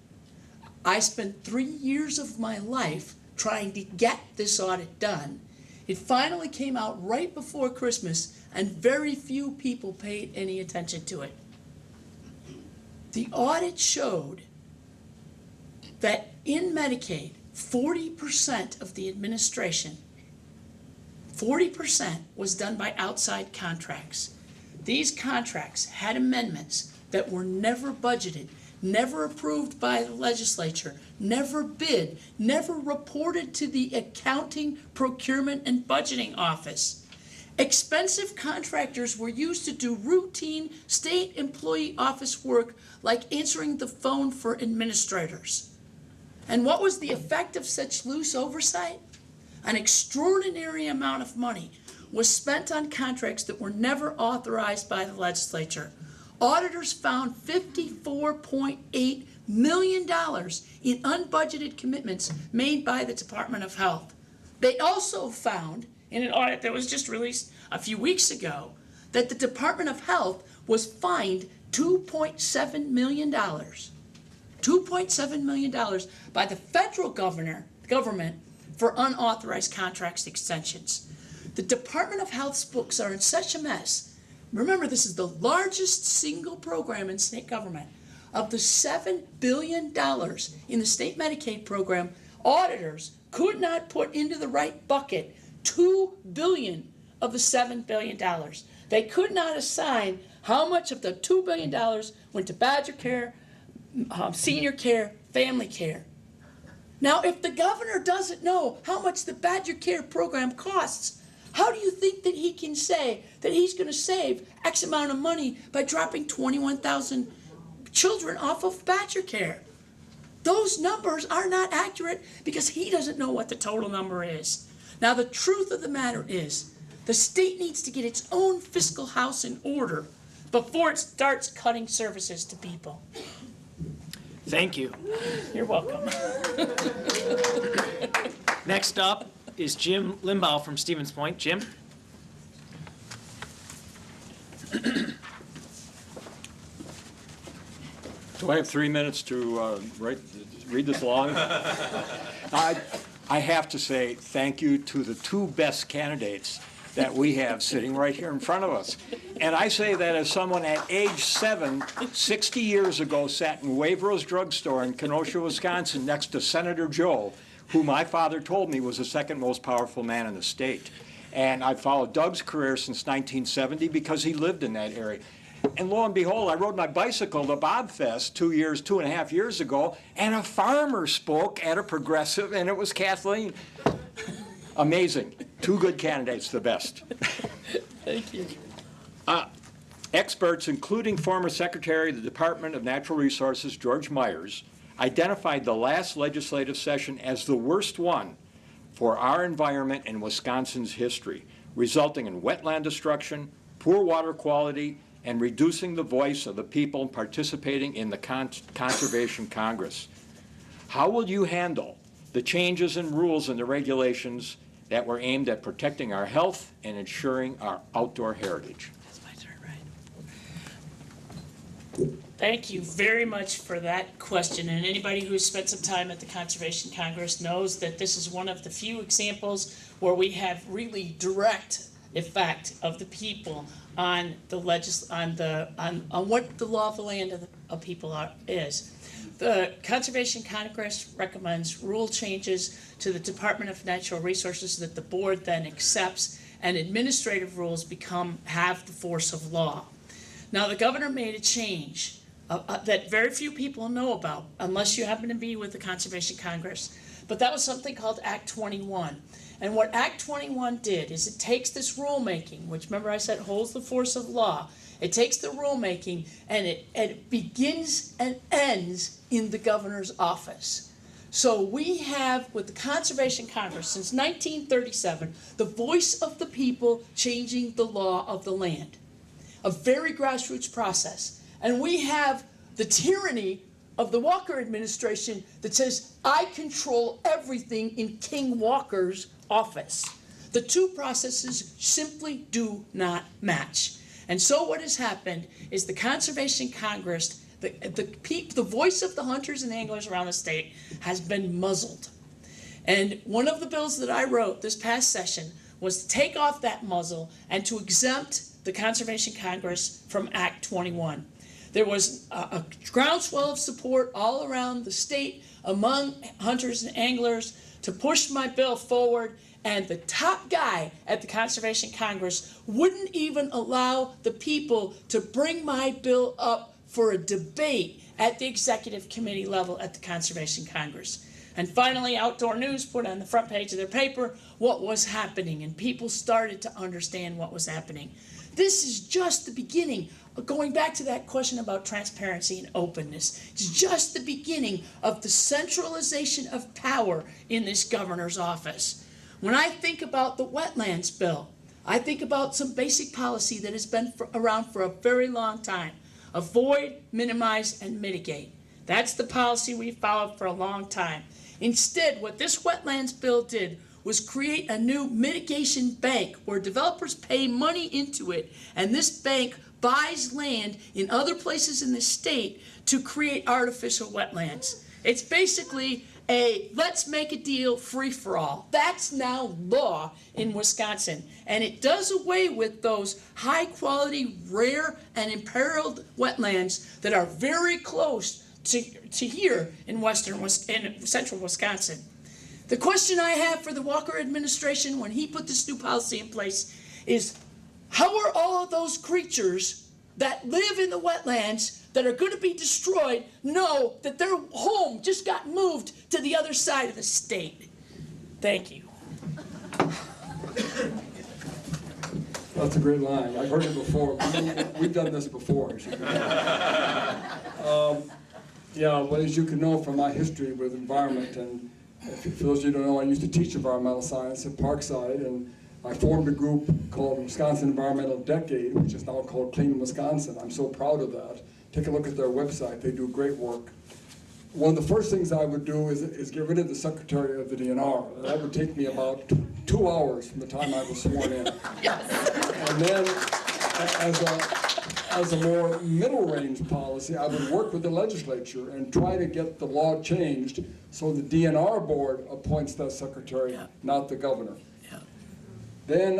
I spent 3 years of my life trying to get this audit done. It finally came out right before Christmas, and very few people paid any attention to it. The audit showed that in Medicaid, 40% of the administration, 40% was done by outside contracts. These contracts had amendments that were never budgeted, never approved by the legislature, never bid, never reported to the Accounting, Procurement, and Budgeting Office. Expensive contractors were used to do routine state employee office work like answering the phone for administrators. And what was the effect of such loose oversight? An extraordinary amount of money was spent on contracts that were never authorized by the legislature. Auditors found $54.8 million in unbudgeted commitments made by the Department of Health. They also found, in an audit that was just released a few weeks ago, that the Department of Health was fined $2.7 million. $2.7 million by the federal government for unauthorized contracts extensions. The Department of Health's books are in such a mess. Remember, this is the largest single program in state government. Of the $7 billion in the state Medicaid program, auditors could not put into the right bucket $2 billion of the $7 billion. They could not assign how much of the $2 billion went to Badger Care, senior care, family care. Now, if the governor doesn't know how much the Badger Care program costs, how do you think that he can say that he's going to save X amount of money by dropping 21,000 children off of Badger Care? Those numbers are not accurate because he doesn't know what the total number is. Now, the truth of the matter is the state needs to get its own fiscal house in order before it starts cutting services to people. Thank you. You're welcome. Next up is Jim Limbaugh from Stevens Point. Jim? Do I have 3 minutes to read this long? I have to say thank you to the two best candidates that we have sitting right here in front of us. And I say that as someone at age 7, 60 years ago, sat in Waverose Drugstore in Kenosha, Wisconsin, next to Senator Joe, who my father told me was the second most powerful man in the state. And I've followed Doug's career since 1970 because he lived in that area. And lo and behold, I rode my bicycle to Bobfest 2.5 years ago, and a farmer spoke at a progressive, and it was Kathleen. Amazing. Two good candidates, the best. Thank you. Experts, including former Secretary of the Department of Natural Resources, George Myers, identified the last legislative session as the worst one for our environment in Wisconsin's history, resulting in wetland destruction, poor water quality, and reducing the voice of the people participating in the Conservation Congress. How will you handle the changes in rules and the regulations that were aimed at protecting our health and ensuring our outdoor heritage? That's my turn, right? Thank you very much for that question. And anybody who's spent some time at the Conservation Congress knows that this is one of the few examples where we have really direct effect of the people on the on what the law of the land of people is. The Conservation Congress recommends rule changes to the Department of Natural Resources that the board then accepts, and administrative rules have the force of law. Now, the governor made a change that very few people know about, unless you happen to be with the Conservation Congress. But that was something called Act 21. And what Act 21 did is it takes this rulemaking, which remember I said holds the force of law. It takes the rulemaking and it begins and ends in the governor's office. So we have, with the Conservation Congress, since 1937, the voice of the people changing the law of the land. A very grassroots process. And we have the tyranny of the Walker administration that says, I control everything in King Walker's office. The two processes simply do not match. And so what has happened is the Conservation Congress, the voice of the hunters and anglers around the state has been muzzled. And one of the bills that I wrote this past session was to take off that muzzle and to exempt the Conservation Congress from Act 21. There was a groundswell of support all around the state among hunters and anglers to push my bill forward, and the top guy at the Conservation Congress wouldn't even allow the people to bring my bill up for a debate at the executive committee level at the Conservation Congress. And finally, Outdoor News put on the front page of their paper what was happening, and people started to understand what was happening. This is just the beginning. Going back to that question about transparency and openness, it's just the beginning of the centralization of power in this governor's office. When I think about the wetlands bill, I think about some basic policy that has been around for a very long time. Avoid, minimize, and mitigate. That's the policy we followed for a long time. Instead, what this wetlands bill did was create a new mitigation bank where developers pay money into it, and this bank buys land in other places in the state to create artificial wetlands. It's basically a let's make a deal free-for-all. That's now law in Wisconsin, and it does away with those high-quality, rare, and imperiled wetlands that are very close to here in central Wisconsin. The question I have for the Walker administration when he put this new policy in place is, how are all of those creatures that live in the wetlands that are going to be destroyed know that their home just got moved to the other side of the state? Thank you. That's a great line. I've heard it before. We've done this before. Yeah, well, as you can know from my history with environment, and for those of you who don't know, I used to teach environmental science at Parkside, and I formed a group called Wisconsin Environmental Decade, which is now called Clean Wisconsin. I'm so proud of that. Take a look at their website. They do great work. One of the first things I would do is get rid of the Secretary of the DNR. That would take me about 2 hours from the time I was sworn in. And then, as a more middle-range policy, I would work with the legislature and try to get the law changed so the DNR board appoints that secretary, not the governor. Then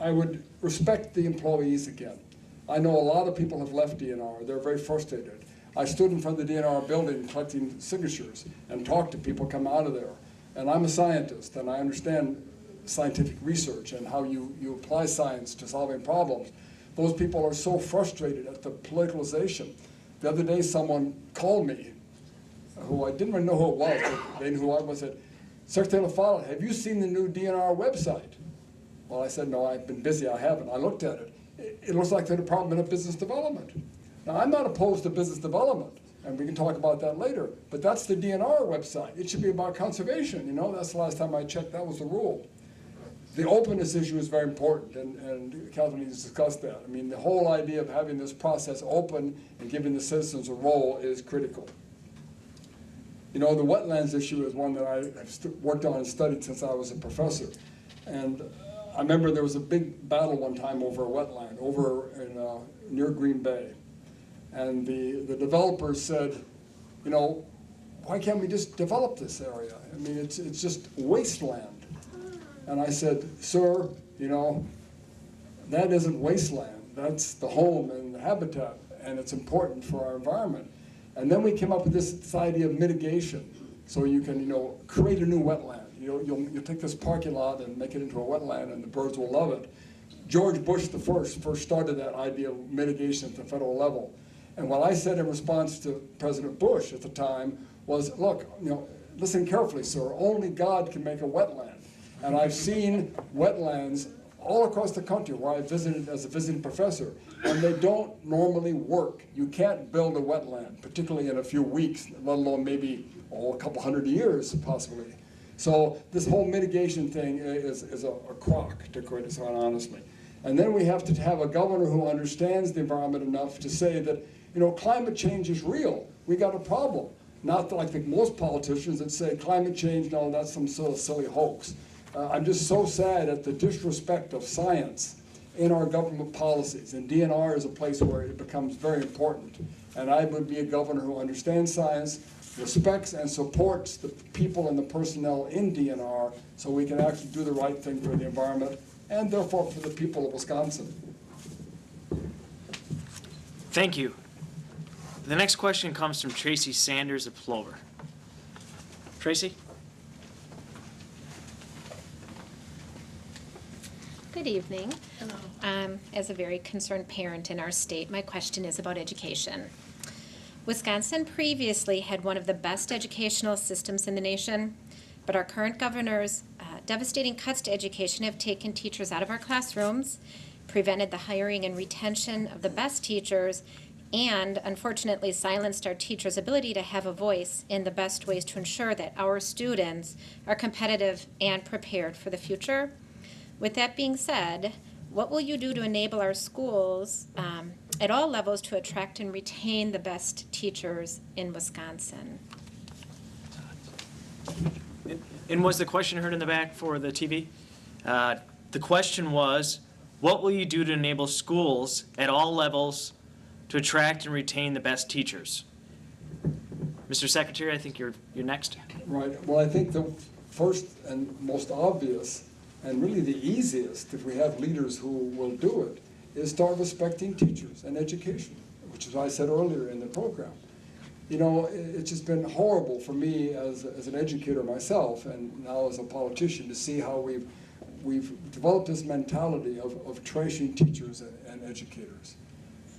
I would respect the employees again. I know a lot of people have left DNR. They're very frustrated. I stood in front of the DNR building collecting signatures and talked to people come out of there. And I'm a scientist, and I understand scientific research and how you apply science to solving problems. Those people are so frustrated at the politicalization. The other day someone called me, who I didn't really know who it was, but they knew who I was, said, Secretary LaFollette, have you seen the new DNR website? Well, I said, no, I've been busy, I haven't. I looked at it. It looks like the Department of Business Development. Now, I'm not opposed to business development, and we can talk about that later, but that's the DNR website. It should be about conservation, you know? That's the last time I checked, that was the rule. The openness issue is very important, and Kathleen has discussed that. I mean, the whole idea of having this process open and giving the citizens a role is critical. You know, the wetlands issue is one that I've worked on and studied since I was a professor. And I remember there was a big battle one time over a wetland, over in, near Green Bay. And the developers said, you know, why can't we just develop this area? I mean, it's just wasteland. And I said, sir, you know, that isn't wasteland. That's the home and the habitat, and it's important for our environment. And then we came up with this idea of mitigation. So you can, you know, create a new wetland. You'll take this parking lot and make it into a wetland, and the birds will love it. George Bush the first started that idea of mitigation at the federal level. And what I said in response to President Bush at the time was, look, you know, listen carefully, sir, only God can make a wetland. And I've seen wetlands all across the country where I visited as a visiting professor, and they don't normally work. You can't build a wetland, particularly in a few weeks, let alone maybe a couple hundred years, possibly. So this whole mitigation thing is a crock, to quote it honestly. And then we have to have a governor who understands the environment enough to say that, you know, climate change is real. We got a problem. Not like most politicians that say climate change, no, that's some sort of silly hoax. I'm just so sad at the disrespect of science in our government policies. And DNR is a place where it becomes very important. And I would be a governor who understands science, respects and supports the people and the personnel in DNR so we can actually do the right thing for the environment and therefore for the people of Wisconsin. Thank you. The next question comes from Tracy Sanders of Plover. Tracy? Good evening. As a very concerned parent in our state, my question is about education. Wisconsin previously had one of the best educational systems in the nation, but our current governor's devastating cuts to education have taken teachers out of our classrooms, prevented the hiring and retention of the best teachers, and unfortunately silenced our teachers' ability to have a voice in the best ways to ensure that our students are competitive and prepared for the future. With that being said, what will you do to enable our schools at all levels to attract and retain the best teachers in Wisconsin? And was the question heard in the back for the TV? The question was, what will you do to enable schools at all levels to attract and retain the best teachers? Mr. Secretary, I think you're next. Right. Well, I think the first and most obvious and really the easiest, if we have leaders who will do it, is start respecting teachers and education, which is what I said earlier in the program. You know, it's just been horrible for me as an educator myself and now as a politician to see how we've developed this mentality of trashing teachers and educators.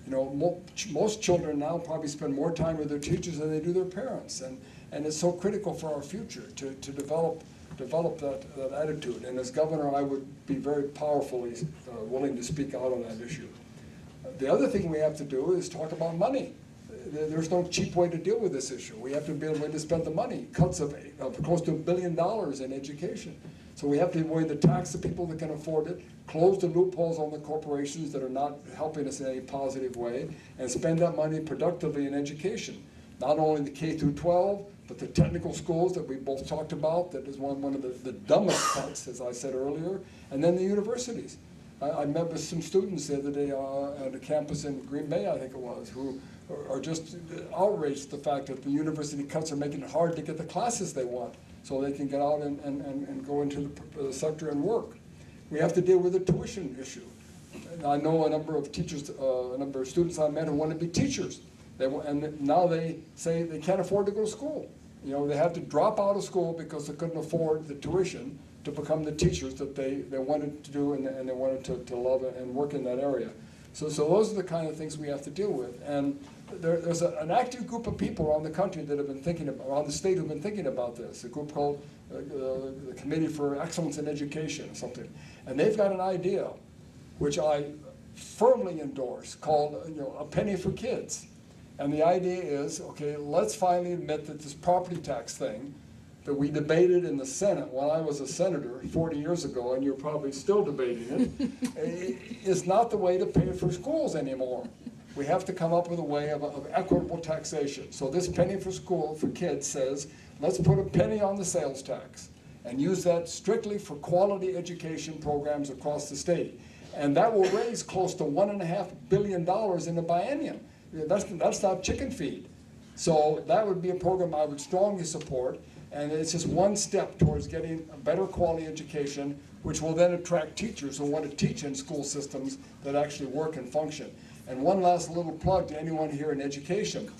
You know, most children now probably spend more time with their teachers than they do their parents, and it's so critical for our future to develop that attitude. And as governor, I would be very powerfully willing to speak out on that issue. The other thing we have to do is talk about money. There's no cheap way to deal with this issue. We have to be able to spend the money, cuts of close to $1 billion in education. So we have to be willing to tax the people that can afford it, close the loopholes on the corporations that are not helping us in any positive way, and spend that money productively in education. Not only the K through 12, but the technical schools that we both talked about, that is one of the dumbest cuts, as I said earlier, and then the universities. I met with some students the other day at a campus in Green Bay, I think it was, who are just outraged at the fact that the university cuts are making it hard to get the classes they want so they can get out and go into the sector and work. We have to deal with the tuition issue. And I know a number of teachers, a number of students I met who want to be teachers. And now they say they can't afford to go to school. You know, they have to drop out of school because they couldn't afford the tuition to become the teachers that they wanted to do and they wanted to love and work in that area. So those are the kind of things we have to deal with. And there's an active group of people around the country that have been thinking about, around the state who've been thinking about this, a group called the Committee for Excellence in Education or something. And they've got an idea, which I firmly endorse, called a penny for kids. And the idea is, okay, let's finally admit that this property tax thing that we debated in the Senate when I was a senator 40 years ago, and you're probably still debating it, is not the way to pay for schools anymore. We have to come up with a way of equitable taxation. So this penny for school for kids says, let's put a penny on the sales tax and use that strictly for quality education programs across the state. And that will raise close to $1.5 billion in the biennium. That's not chicken feed. So that would be a program I would strongly support, and it's just one step towards getting a better quality education, which will then attract teachers who want to teach in school systems that actually work and function. And one last little plug to anyone here in education.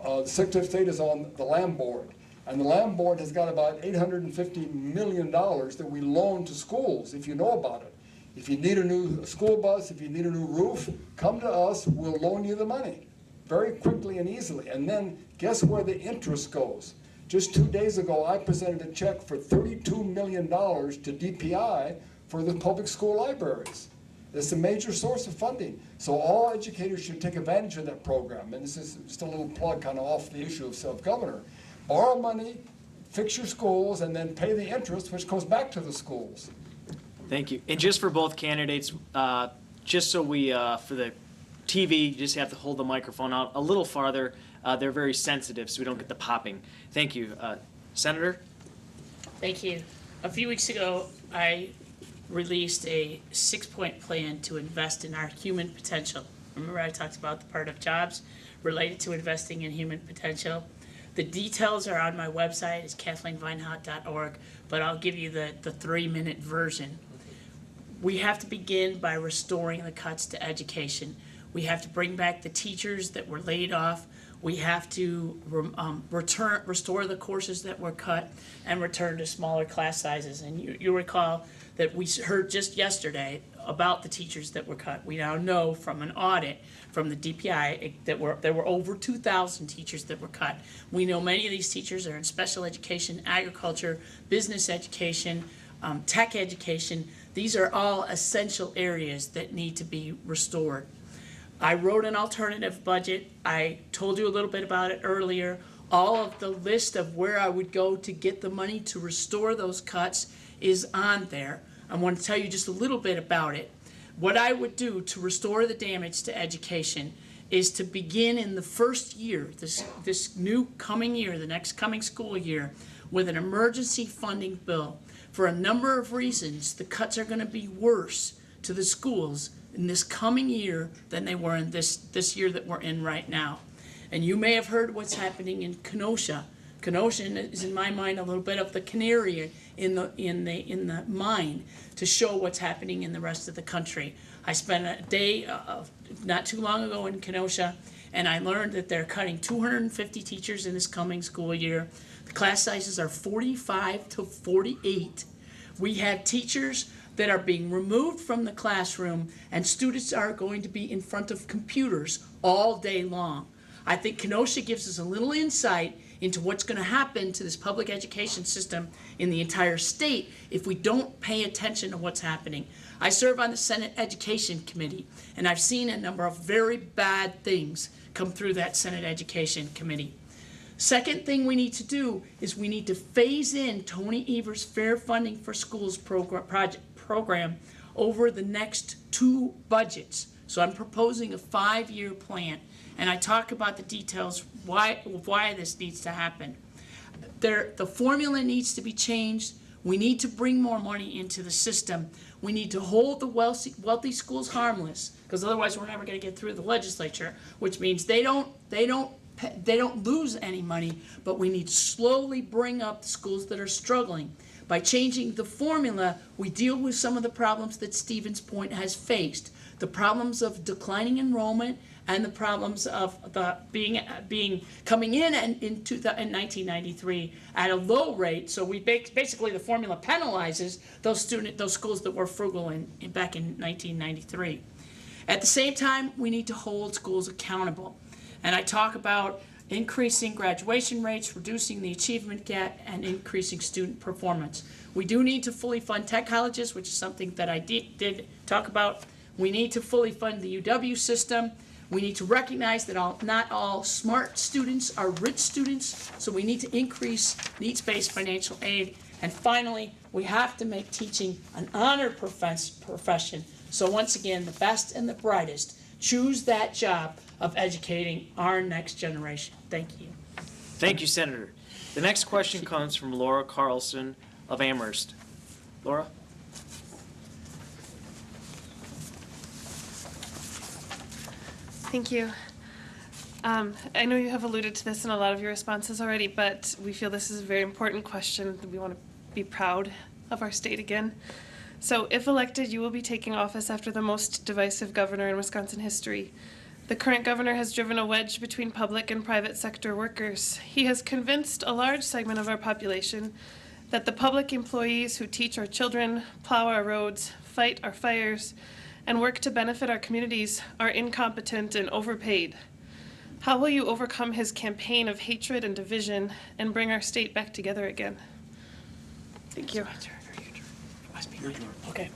The Secretary of State is on the LAM Board, and the LAM Board has got about $850 million that we loan to schools, if you know about it. If you need a new school bus, if you need a new roof, come to us, we'll loan you the money very quickly and easily. And then guess where the interest goes? Just 2 days ago, I presented a check for $32 million to DPI for the public school libraries. It's a major source of funding. So all educators should take advantage of that program. And this is just a little plug kind of off the issue of self-governor. Borrow money, fix your schools, and then pay the interest, which goes back to the schools. Thank you. And just for both candidates, just so we, for the TV, you just have to hold the microphone out a little farther. They're very sensitive, so we don't get the popping. Thank you. Senator? Thank you. A few weeks ago, I released a 6-point plan to invest in our human potential. Remember I talked about the part of jobs related to investing in human potential? The details are on my website. It's KathleenVeinhout.org, but I'll give you the 3-minute version. We have to begin by restoring the cuts to education. We have to bring back the teachers that were laid off. We have to restore the courses that were cut and return to smaller class sizes. And you recall that we heard just yesterday about the teachers that were cut. We now know from an audit from the DPI that there were over 2,000 teachers that were cut. We know many of these teachers are in special education, agriculture, business education, tech education. These are all essential areas that need to be restored. I wrote an alternative budget. I told you a little bit about it earlier. All of the list of where I would go to get the money to restore those cuts is on there. I want to tell you just a little bit about it. What I would do to restore the damage to education is to begin in the first year, this new coming year, the next coming school year, with an emergency funding bill. For a number of reasons, the cuts are going to be worse to the schools in this coming year than they were in this year that we're in right now. And you may have heard what's happening in Kenosha. Kenosha is, in my mind, a little bit of the canary in the mine to show what's happening in the rest of the country. I spent a day not too long ago in Kenosha, and I learned that they're cutting 250 teachers in this coming school year. The class sizes are 45 to 48. We have teachers that are being removed from the classroom, and students are going to be in front of computers all day long. I think Kenosha gives us a little insight into what's going to happen to this public education system in the entire state if we don't pay attention to what's happening. I serve on the Senate Education Committee, and I've seen a number of very bad things come through that Senate Education Committee. Second thing we need to do is we need to phase in Tony Evers' Fair Funding for Schools program over the next 2 budgets. So I'm proposing a 5-year plan, and I talk about the details why this needs to happen. The formula needs to be changed. We need to bring more money into the system. We need to hold the wealthy schools harmless, because otherwise we're never going to get through the legislature, which means they don't lose any money, but we need to slowly bring up the schools that are struggling. By changing the formula, we deal with some of the problems that Stevens Point has faced. The problems of declining enrollment and the problems of coming in 1993 at a low rate. So we basically the formula penalizes those schools that were frugal back in 1993. At the same time, we need to hold schools accountable. And I talk about increasing graduation rates, reducing the achievement gap, and increasing student performance. We do need to fully fund tech colleges, which is something that I did talk about. We need to fully fund the UW system. We need to recognize that not all smart students are rich students, so we need to increase needs-based financial aid. And finally, we have to make teaching an honored profession. So once again, the best and the brightest choose that job of educating our next generation. Thank you. Thank you, Senator. The next question comes from Laura Carlson of Amherst. Laura? Thank you. I know you have alluded to this in a lot of your responses already, but we feel this is a very important question. We want to be proud of our state again. So if elected, you will be taking office after the most divisive governor in Wisconsin history. The current governor has driven a wedge between public and private sector workers. He has convinced a large segment of our population that the public employees who teach our children, plow our roads, fight our fires, and work to benefit our communities are incompetent and overpaid. How will you overcome his campaign of hatred and division and bring our state back together again? Thank you. Okay.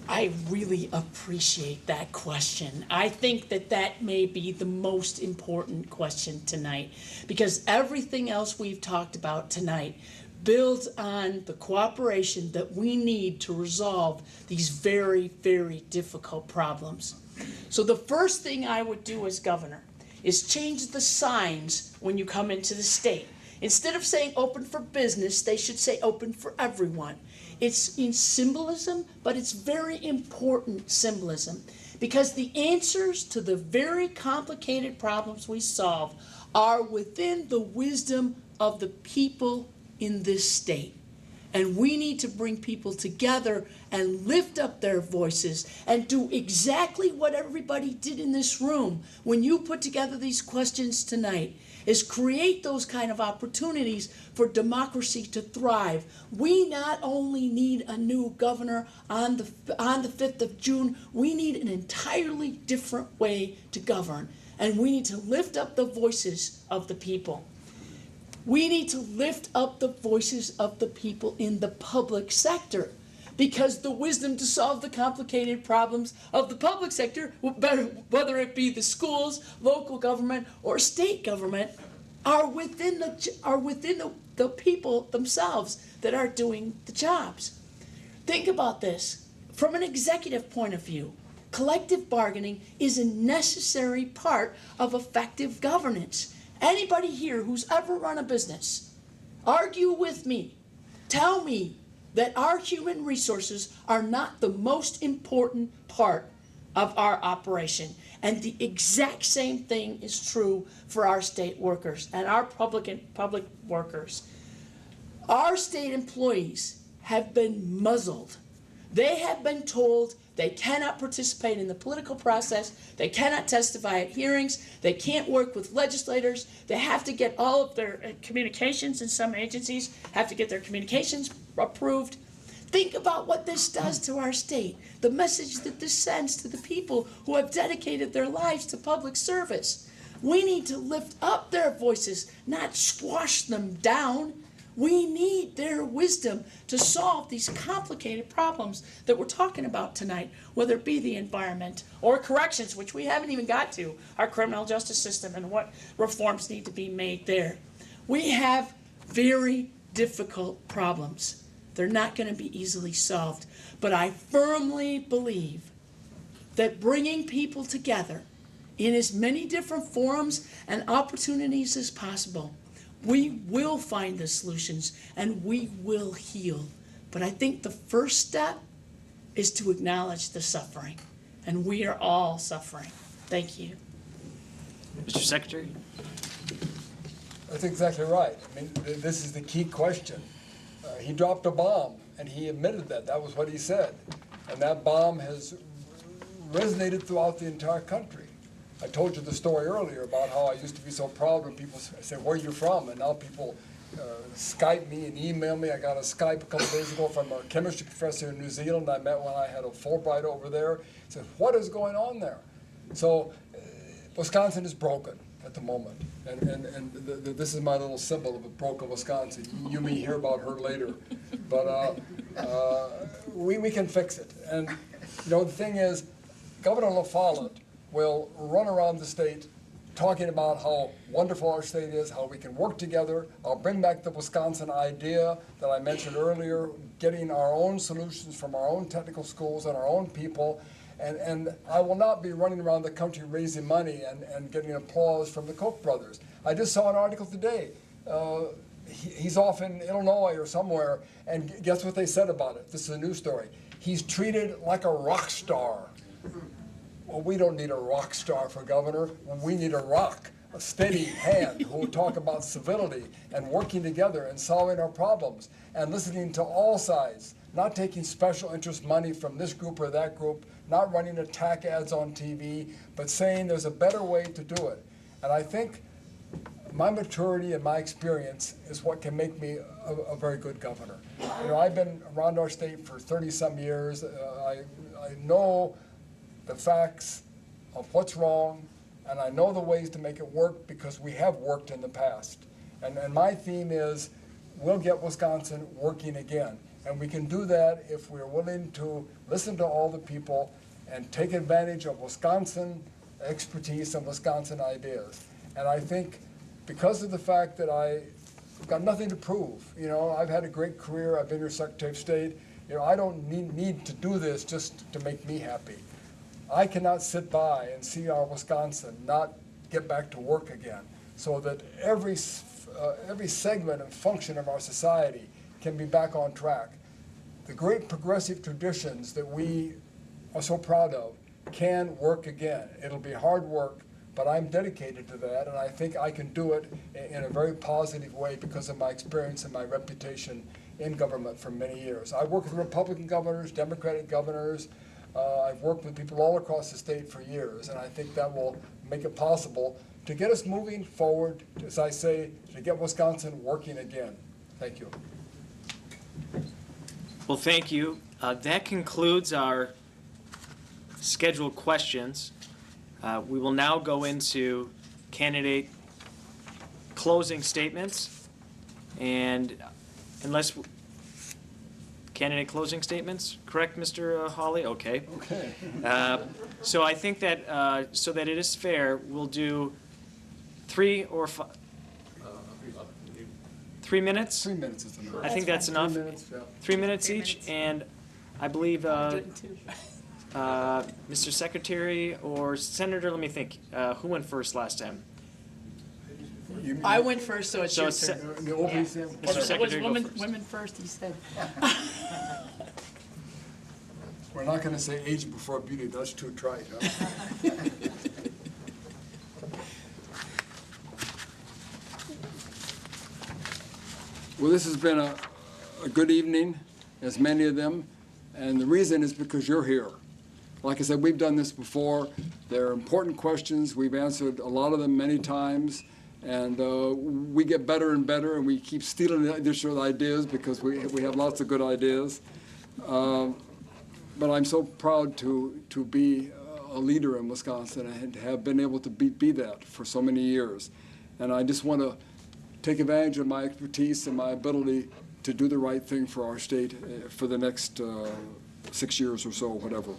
I really appreciate that question. I think that may be the most important question tonight, because everything else we've talked about tonight builds on the cooperation that we need to resolve these very, very difficult problems. So the first thing I would do as governor is change the signs when you come into the state. Instead of saying open for business, they should say open for everyone. It's in symbolism, but it's very important symbolism, because the answers to the very complicated problems we solve are within the wisdom of the people in this state. And we need to bring people together and lift up their voices and do exactly what everybody did in this room when you put together these questions tonight, is create those kind of opportunities for democracy to thrive. We not only need a new governor on the 5th of June, we need an entirely different way to govern. And we need to lift up the voices of the people. We need to lift up the voices of the people in the public sector, because the wisdom to solve the complicated problems of the public sector, whether it be the schools, local government, or state government, are within the people themselves that are doing the jobs. Think about this. From an executive point of view, collective bargaining is a necessary part of effective governance. Anybody here who's ever run a business, argue with me. Tell me that our human resources are not the most important part of our operation. And the exact same thing is true for our state workers and our public workers. Our state employees have been muzzled. They have been told they cannot participate in the political process. They cannot testify at hearings. They can't work with legislators. They have to get all of their communications, in some agencies, have to get their communications approved. Think about what this does to our state, the message that this sends to the people who have dedicated their lives to public service. We need to lift up their voices, not squash them down. We need their wisdom to solve these complicated problems that we're talking about tonight, whether it be the environment or corrections, which we haven't even got to, our criminal justice system and what reforms need to be made there. We have very difficult problems. They're not going to be easily solved. But I firmly believe that bringing people together in as many different forums and opportunities as possible, we will find the solutions and we will heal. But I think the first step is to acknowledge the suffering. And we are all suffering. Thank you. Mr. Secretary? That's exactly right. I mean, this is the key question. He dropped a bomb, and he admitted that. That was what he said. And that bomb has resonated throughout the entire country. I told you the story earlier about how I used to be so proud when people said, "Where are you from?" And now people Skype me and email me. I got a Skype a couple of days ago from a chemistry professor in New Zealand I met when I had a Fulbright over there. He said, "What is going on there?" So Wisconsin is broken at the moment. And this is my little symbol of a broken Wisconsin. You may hear about her later. But we can fix it. And you know, the thing is, Governor LaFollette will run around the state talking about how wonderful our state is, how we can work together. I'll bring back the Wisconsin idea that I mentioned earlier, getting our own solutions from our own technical schools and our own people. And I will not be running around the country raising money and getting applause from the Koch brothers. I just saw an article today. He's off in Illinois or somewhere, and guess what they said about it? This is a news story. He's treated like a rock star. Well, we don't need a rock star for governor. We need a rock, a steady hand who will talk about civility and working together and solving our problems and listening to all sides, not taking special interest money from this group or that group, not running attack ads on TV, but saying there's a better way to do it. And I think my maturity and my experience is what can make me a very good governor. You know, I've been around our state for 30-some years. I know the facts of what's wrong, and I know the ways to make it work because we have worked in the past. And my theme is we'll get Wisconsin working again. And we can do that if we're willing to listen to all the people and take advantage of Wisconsin expertise and Wisconsin ideas. And I think because of the fact that I've got nothing to prove, you know, I've had a great career, I've been your Secretary of State, you know, I don't need to do this just to make me happy. I cannot sit by and see our Wisconsin not get back to work again, so that every segment and function of our society can be back on track. The great progressive traditions that we are so proud of can work again. It'll be hard work, but I'm dedicated to that, and I think I can do it in a very positive way because of my experience and my reputation in government for many years. I've worked with Republican governors, Democratic governors. I've worked with people all across the state for years, and I think that will make it possible to get us moving forward, as I say, to get Wisconsin working again. Thank you. Well, thank you. That concludes our scheduled questions. We will now go into candidate closing statements. And candidate closing statements, correct, Mr. Hawley? Okay. Okay. So I think that, so that it is fair, we'll do 3 or 5, 3 minutes? 3 minutes is enough. I think that's enough. 3 minutes, yeah. 3 minutes each, and I believe, Mr. Secretary or Senator, let me think, who went first last time? I went first, so it's So your it's turn. The opening statement. Mr. Secretary, go women, first. women first, he said. We're not going to say age before beauty. That's too trite, huh? Well, this has been a good evening, as many of them, and the reason is because you're here. Like I said, we've done this before. They're important questions. We've answered a lot of them many times, and we get better and better, and we keep stealing additional ideas because we have lots of good ideas. But I'm so proud to be a leader in Wisconsin and have been able to be that for so many years. And I just want to take advantage of my expertise and my ability to do the right thing for our state for the next 6 years or so, whatever.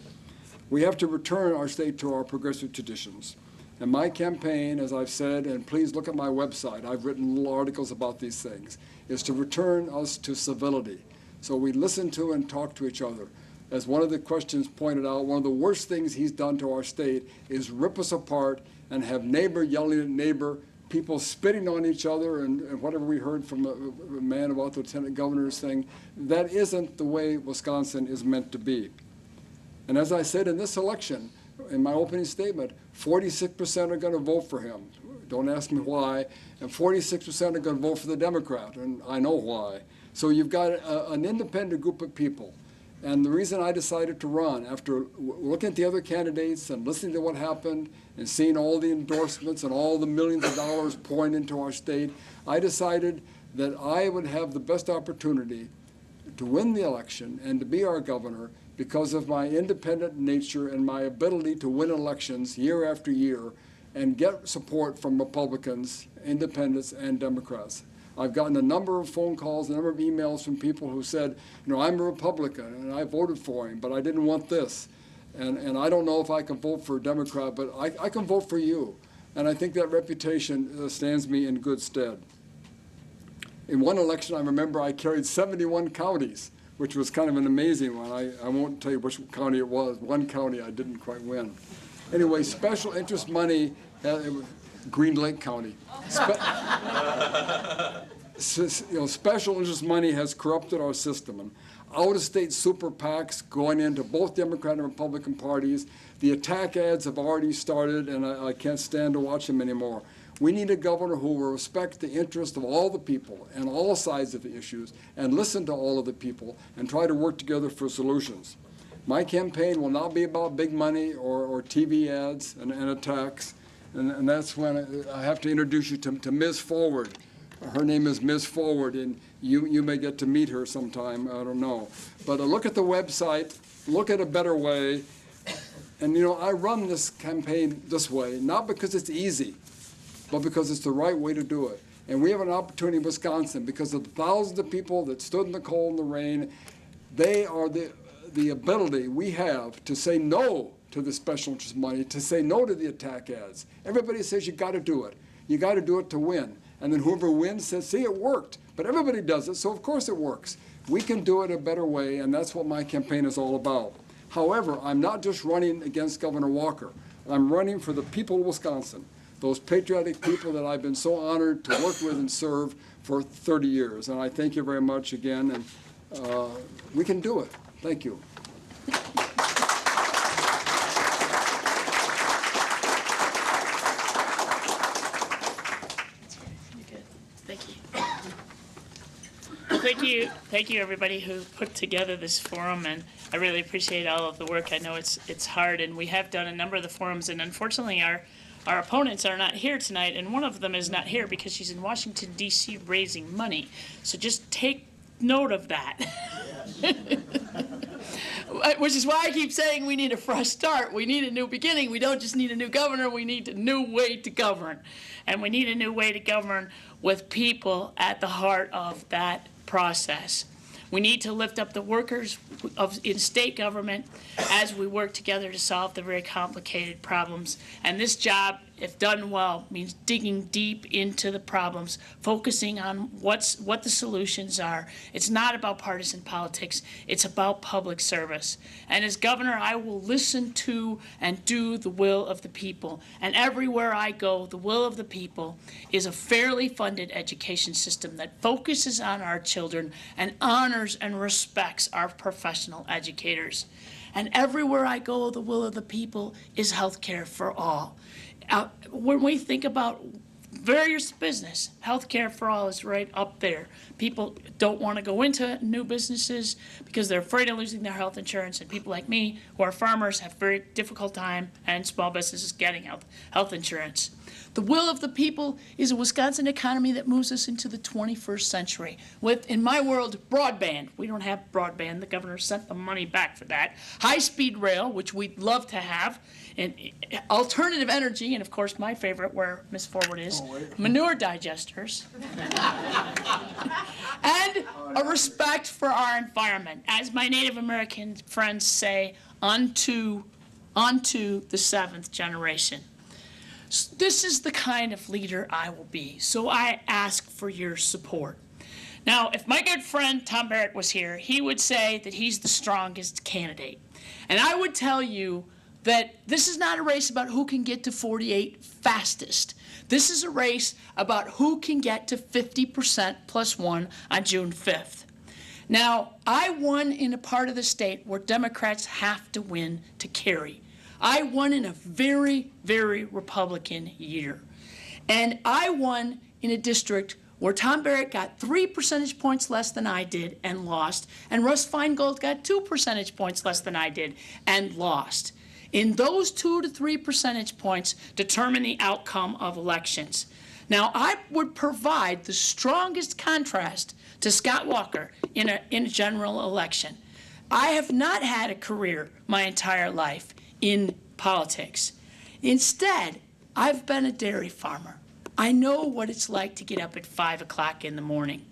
We have to return our state to our progressive traditions. And my campaign, as I've said, and please look at my website, I've written little articles about these things, is to return us to civility. So we listen to and talk to each other. As one of the questions pointed out, one of the worst things he's done to our state is rip us apart and have neighbor yelling at neighbor, people spitting on each other, and whatever we heard from a man about the lieutenant governor's thing. That isn't the way Wisconsin is meant to be. And as I said in this election, in my opening statement, 46% are going to vote for him. Don't ask me why. And 46% are going to vote for the Democrat, and I know why. So you've got an independent group of people. And the reason I decided to run, after looking at the other candidates and listening to what happened and seeing all the endorsements and all the millions of dollars pouring into our state, I decided that I would have the best opportunity to win the election and to be our governor because of my independent nature and my ability to win elections year after year and get support from Republicans, independents, and Democrats. I've gotten a number of phone calls, a number of emails from people who said, you know, I'm a Republican and I voted for him, but I didn't want this. And I don't know if I can vote for a Democrat, but I can vote for you. And I think that reputation stands me in good stead. In one election, I remember I carried 71 counties, which was kind of an amazing one. I won't tell you which county it was. One county I didn't quite win. Anyway, special interest money, Green Lake County. Special interest money has corrupted our system. And out-of-state super PACs going into both Democrat and Republican parties. The attack ads have already started, and I can't stand to watch them anymore. We need a governor who will respect the interest of all the people and all sides of the issues and listen to all of the people and try to work together for solutions. My campaign will not be about big money or TV ads and attacks. And that's when I have to introduce you to Ms. Forward. Her name is Ms. Forward, and you may get to meet her sometime, I don't know. But look at the website, look at A Better Way. And you know, I run this campaign this way, not because it's easy, but because it's the right way to do it. And we have an opportunity in Wisconsin because of the thousands of people that stood in the cold and the rain. They are the ability we have to say no to the special interest money, to say no to the attack ads. Everybody says you got to do it. You got to do it to win. And then whoever wins says, see, it worked. But everybody does it, so of course it works. We can do it a better way, and that's what my campaign is all about. However, I'm not just running against Governor Walker. I'm running for the people of Wisconsin, those patriotic people that I've been so honored to work with and serve for 30 years. And I thank you very much again, and we can do it. Thank you. Thank you. Well, thank you, everybody who put together this forum, and I really appreciate all of the work. I know it's hard, and we have done a number of the forums, and unfortunately, our opponents are not here tonight, and one of them is not here because she's in Washington, D.C. raising money. So just take note of that. Which is why I keep saying we need a fresh start. We need a new beginning. We don't just need a new governor. We need a new way to govern. And we need a new way to govern with people at the heart of that process. We need to lift up the workers in state government as we work together to solve the very complicated problems. And this job, if done well, means digging deep into the problems, focusing on what the solutions are. It's not about partisan politics. It's about public service. And as governor, I will listen to and do the will of the people. And everywhere I go, the will of the people is a fairly funded education system that focuses on our children and honors and respects our professional educators. And everywhere I go, the will of the people is health care for all. When we think about various business, healthcare for all is right up there. People don't want to go into new businesses because they're afraid of losing their health insurance, and people like me who are farmers have very difficult time, and small businesses getting health insurance. The will of the people is a Wisconsin economy that moves us into the 21st century. With, in my world, broadband. We don't have broadband. The governor sent the money back for that. High-speed rail, which we'd love to have. And alternative energy, and of course my favorite, where Ms. Forward is, manure digesters. And a respect for our environment. As my Native American friends say, unto the seventh generation. This is the kind of leader I will be, so I ask for your support. Now, if my good friend Tom Barrett was here, he would say that he's the strongest candidate. And I would tell you that this is not a race about who can get to 48 fastest. This is a race about who can get to 50% plus one on June 5th. Now, I won in a part of the state where Democrats have to win to carry. I won in a very, very Republican year. And I won in a district where Tom Barrett got 3 percentage points less than I did and lost, and Russ Feingold got 2 percentage points less than I did and lost. In those 2 to 3 percentage points determine the outcome of elections. Now, I would provide the strongest contrast to Scott Walker in a general election. I have not had a career my entire life in politics. Instead, I've been a dairy farmer. I know what it's like to get up at 5 o'clock in the morning.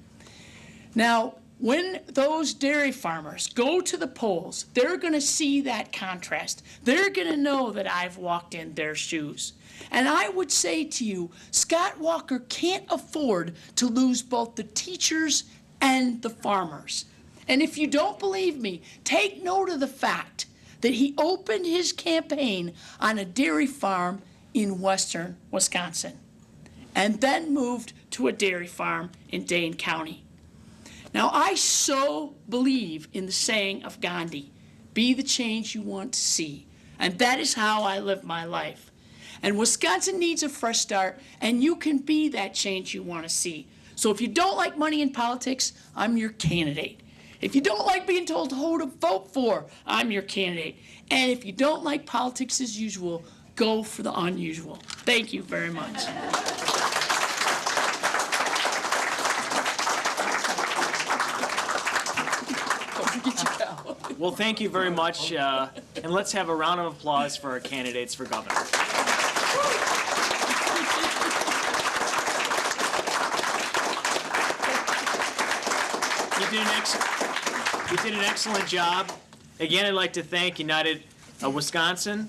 Now, when those dairy farmers go to the polls, they're going to see that contrast. They're going to know that I've walked in their shoes. And I would say to you, Scott Walker can't afford to lose both the teachers and the farmers. And if you don't believe me, take note of the fact that he opened his campaign on a dairy farm in western Wisconsin and then moved to a dairy farm in Dane County. Now, I so believe in the saying of Gandhi, be the change you want to see. And that is how I live my life. And Wisconsin needs a fresh start, and you can be that change you want to see. So if you don't like money in politics, I'm your candidate. If you don't like being told who to vote for, I'm your candidate. And if you don't like politics as usual, go for the unusual. Thank you very much. Well, thank you very much, and let's have a round of applause for our candidates for governor. You did an excellent job. Again, I'd like to thank United Wisconsin,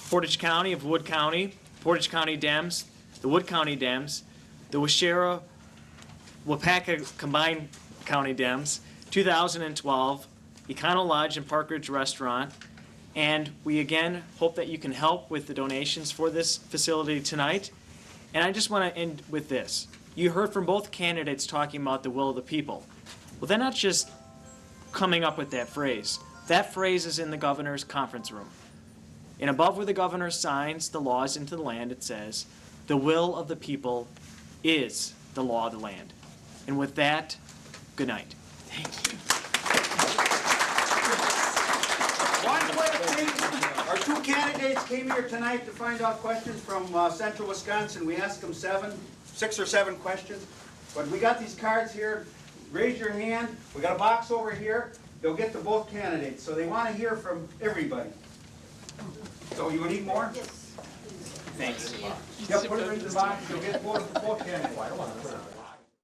Portage County of Wood County, Portage County Dems, the Wood County Dems, the Waushara Wapaka Combined County Dems, 2012, Econo Lodge and Park Ridge Restaurant, and we again hope that you can help with the donations for this facility tonight. And I just want to end with this. You heard from both candidates talking about the will of the people. Well, they're not just coming up with that phrase. That phrase is in the governor's conference room. And above where the governor signs the laws into the land, it says, the will of the people is the law of the land. And with that, good night. One quick thing, our two candidates came here tonight to find out questions from central Wisconsin. We asked them 6 or 7 questions. But we got these cards here. Raise your hand. We got a box over here. They'll get to both candidates. So they want to hear from everybody. So you need more? Thanks. Yep, put it in the box. You'll get both candidates.